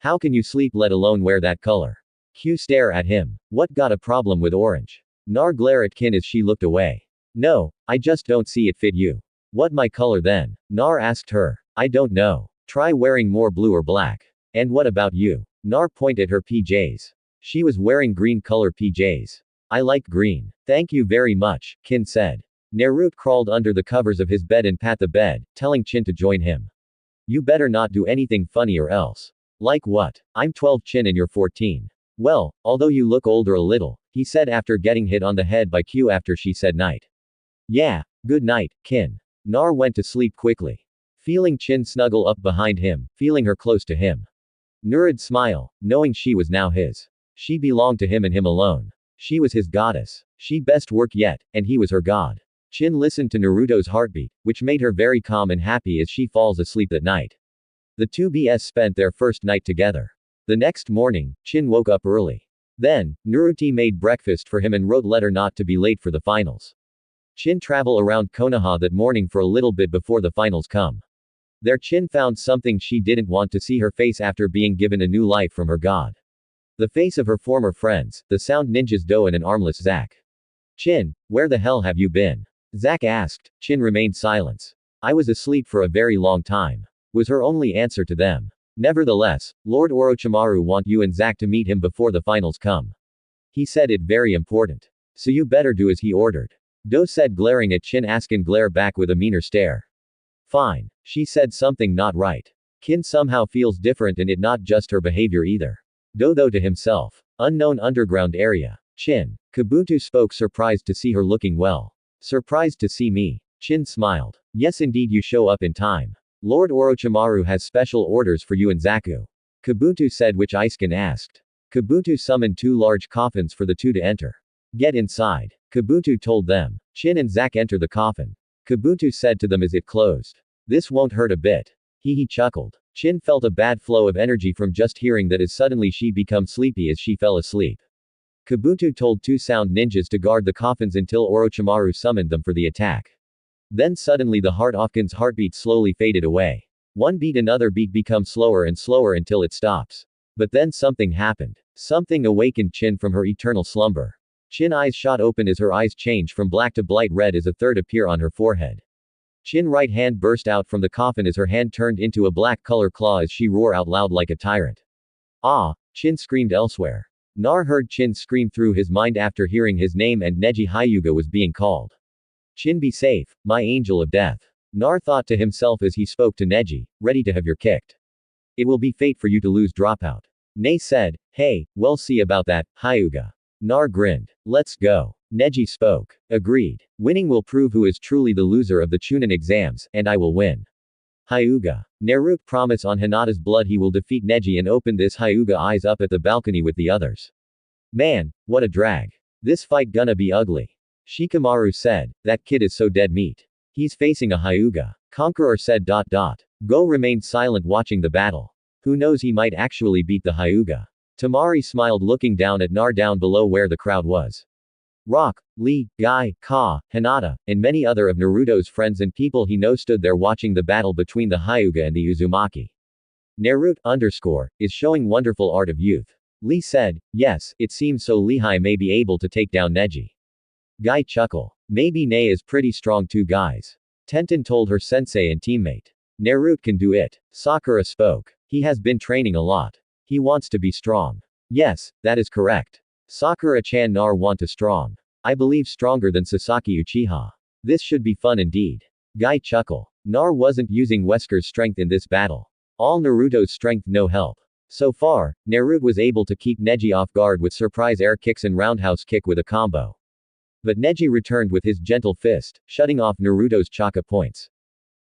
How can you sleep let alone wear that color? Q stare at him. What got a problem with orange? Nar glare at Kin as she looked away. No, I just don't see it fit you. What my color then? Nar asked her. I don't know. Try wearing more blue or black. And what about you? Nar pointed at her PJs. She was wearing green color PJs. I like green. Thank you very much, Kin said. Naruto crawled under the covers of his bed and pat the bed, telling Chin to join him. You better not do anything funny or else. Like what? I'm 12 Chin and you're 14. Well, although you look older a little, he said after getting hit on the head by Q after she said night. Yeah, good night, Kin. Nar went to sleep quickly. Feeling Chin snuggle up behind him, feeling her close to him. Nurud smile, knowing she was now his. She belonged to him and him alone. She was his goddess. She best work yet, and he was her god. Chin listened to Naruto's heartbeat, which made her very calm and happy as she falls asleep that night. The two BS spent their first night together. The next morning, Chin woke up early. Then, Naruto made breakfast for him and wrote letter not to be late for the finals. Chin travel around Konoha that morning for a little bit before the finals come. There Chin found something she didn't want to see her face after being given a new life from her god. The face of her former friends, the sound ninjas Doan and armless Zack. Chin, where the hell have you been? Zack asked. Chin remained silent. I was asleep for a very long time. Was her only answer to them. Nevertheless, Lord Orochimaru want you and Zack to meet him before the finals come. He said it very important. So you better do as he ordered. Do said glaring at Chin asking glare back with a meaner stare. Fine. She said something not right. Kin somehow feels different and it not just her behavior either. Do though to himself. Unknown underground area. Chin. Kabuto spoke surprised to see her looking well. Surprised to see me. Chin smiled. Yes indeed you show up in time. Lord Orochimaru has special orders for you and Zaku. Kabuto said which Isuken asked. Kabuto summoned 2 large coffins for the two to enter. Get inside. Kabuto told them. Chin and Zack enter the coffin. Kabuto said to them as it closed. This won't hurt a bit. He chuckled. Chin felt a bad flow of energy from just hearing that as suddenly she became sleepy as she fell asleep. Kabuto told 2 sound ninjas to guard the coffins until Orochimaru summoned them for the attack. Then suddenly the Ofkin's heartbeat slowly faded away. One beat another beat become slower and slower until it stops. But then something happened. Something awakened Chin from her eternal slumber. Chin eyes shot open as her eyes changed from black to bright red as a third appear on her forehead. Chin right hand burst out from the coffin as her hand turned into a black color claw as she roared out loud like a tyrant. Ah! Chin screamed elsewhere. Nar heard Chin scream through his mind after hearing his name and Neji Hyuga was being called. Chin, be safe, my angel of death. Nar thought to himself as he spoke to Neji, ready to have your kicked. It will be fate for you to lose dropout. Nei said, hey, we'll see about that, Hyuga. Nar grinned. Let's go. Neji spoke. Agreed. Winning will prove who is truly the loser of the Chunin exams, and I will win. Hyuga. Naruto promise on Hinata's blood he will defeat Neji and open this Hyuga eyes up at the balcony with the others. Man, what a drag. This fight gonna be ugly. Shikamaru said, that kid is so dead meat. He's facing a Hyuga. Conqueror said. Go remained silent watching the battle. Who knows, he might actually beat the Hyuga. Tamari smiled looking down at Nar down below where the crowd was. Rock, Lee, Guy, Ka, Hinata, and many other of Naruto's friends and people he knows stood there watching the battle between the Hyuga and the Uzumaki. Naruto is showing wonderful art of youth. Lee said, yes, it seems so Lehigh may be able to take down Neji. Guy chuckle. Maybe Nei is pretty strong too guys. Tenten told her sensei and teammate. Naruto can do it. Sakura spoke. He has been training a lot. He wants to be strong. Yes, that is correct. Sakura-chan Nar want to strong. I believe stronger than Sasaki Uchiha. This should be fun indeed. Guy chuckle. Nar wasn't using Wesker's strength in this battle. All Naruto's strength no help. So far, Naruto was able to keep Neji off guard with surprise air kicks and roundhouse kick with a combo. But Neji returned with his gentle fist, shutting off Naruto's chakra points.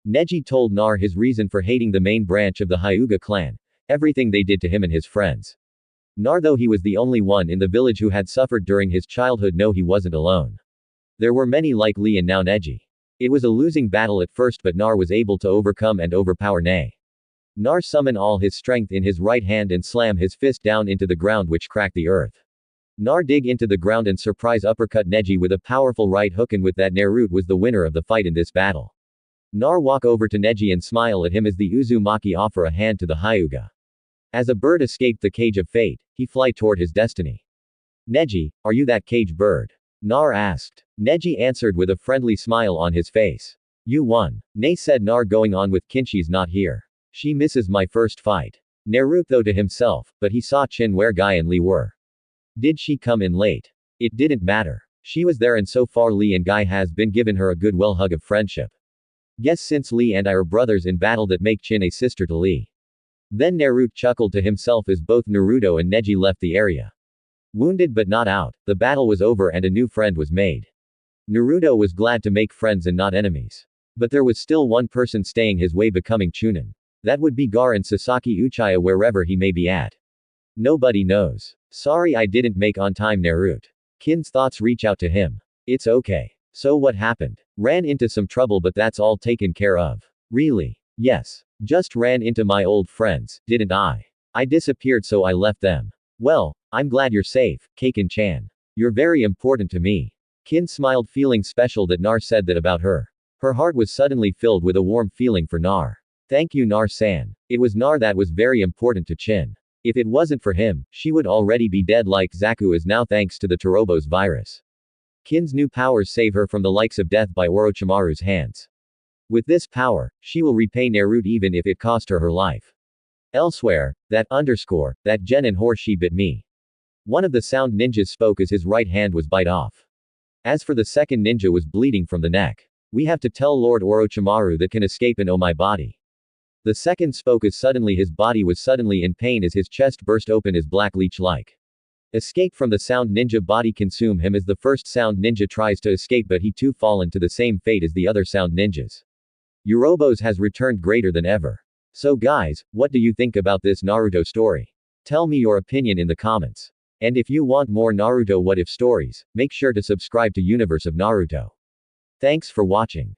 Neji told Nar his reason for hating the main branch of the Hyuga clan. Everything they did to him and his friends. Nar, though he was the only one in the village who had suffered during his childhood, no, he wasn't alone. There were many like Lee and now Neji. It was a losing battle at first, but Nar was able to overcome and overpower Nei. Nar summoned all his strength in his right hand and slam his fist down into the ground, which cracked the earth. Nar dig into the ground and surprise uppercut Neji with a powerful right hook, and with that Naruto was the winner of the fight in this battle. Nar walk over to Neji and smile at him as the Uzumaki offer a hand to the Hyuga. As a bird escaped the cage of fate, he fly toward his destiny. Neji, are you that cage bird? Nar asked. Neji answered with a friendly smile on his face. You won. Nei said, Nar going on with Kinshi's not here. She misses my first fight. Naruto though to himself, but he saw Chin where Guy and Lee were. Did she come in late? It didn't matter. She was there, and so far Lee and Guy has been given her a good well hug of friendship. Guess since Lee and I are brothers in battle that make Chin a sister to Lee. Then Naruto chuckled to himself as both Naruto and Neji left the area. Wounded but not out, the battle was over and a new friend was made. Naruto was glad to make friends and not enemies. But there was still one person staying his way becoming Chunin. That would be Gar and Sasaki Uchiha wherever he may be at. Nobody knows. Sorry I didn't make on time, Naruto. Kin's thoughts reach out to him. It's okay. So what happened? Ran into some trouble, but that's all taken care of. Really? Yes. Just ran into my old friends, didn't I? I disappeared so I left them. Well, I'm glad you're safe, Kaiken-chan. You're very important to me. Kin smiled, feeling special that Nar said that about her. Her heart was suddenly filled with a warm feeling for Nar. Thank you, Nar-san. It was Nar that was very important to Chin. If it wasn't for him, she would already be dead like Zaku is now thanks to the Torobo's virus. Kin's new powers save her from the likes of death by Orochimaru's hands. With this power, she will repay Naruto even if it cost her her life. Elsewhere, that Jen and whore she bit me. One of the sound ninjas spoke as his right hand was bite off. As for the second ninja was bleeding from the neck. We have to tell Lord Orochimaru that can escape and oh my body. The second spoke as suddenly his body was suddenly in pain as his chest burst open as black leech-like. Escape from the sound ninja body consume him as the first sound ninja tries to escape, but he too fallen to the same fate as the other sound ninjas. Yorobos has returned greater than ever. So guys, what do you think about this Naruto story? Tell me your opinion in the comments. And if you want more Naruto what if stories, make sure to subscribe to Universe of Naruto. Thanks for watching.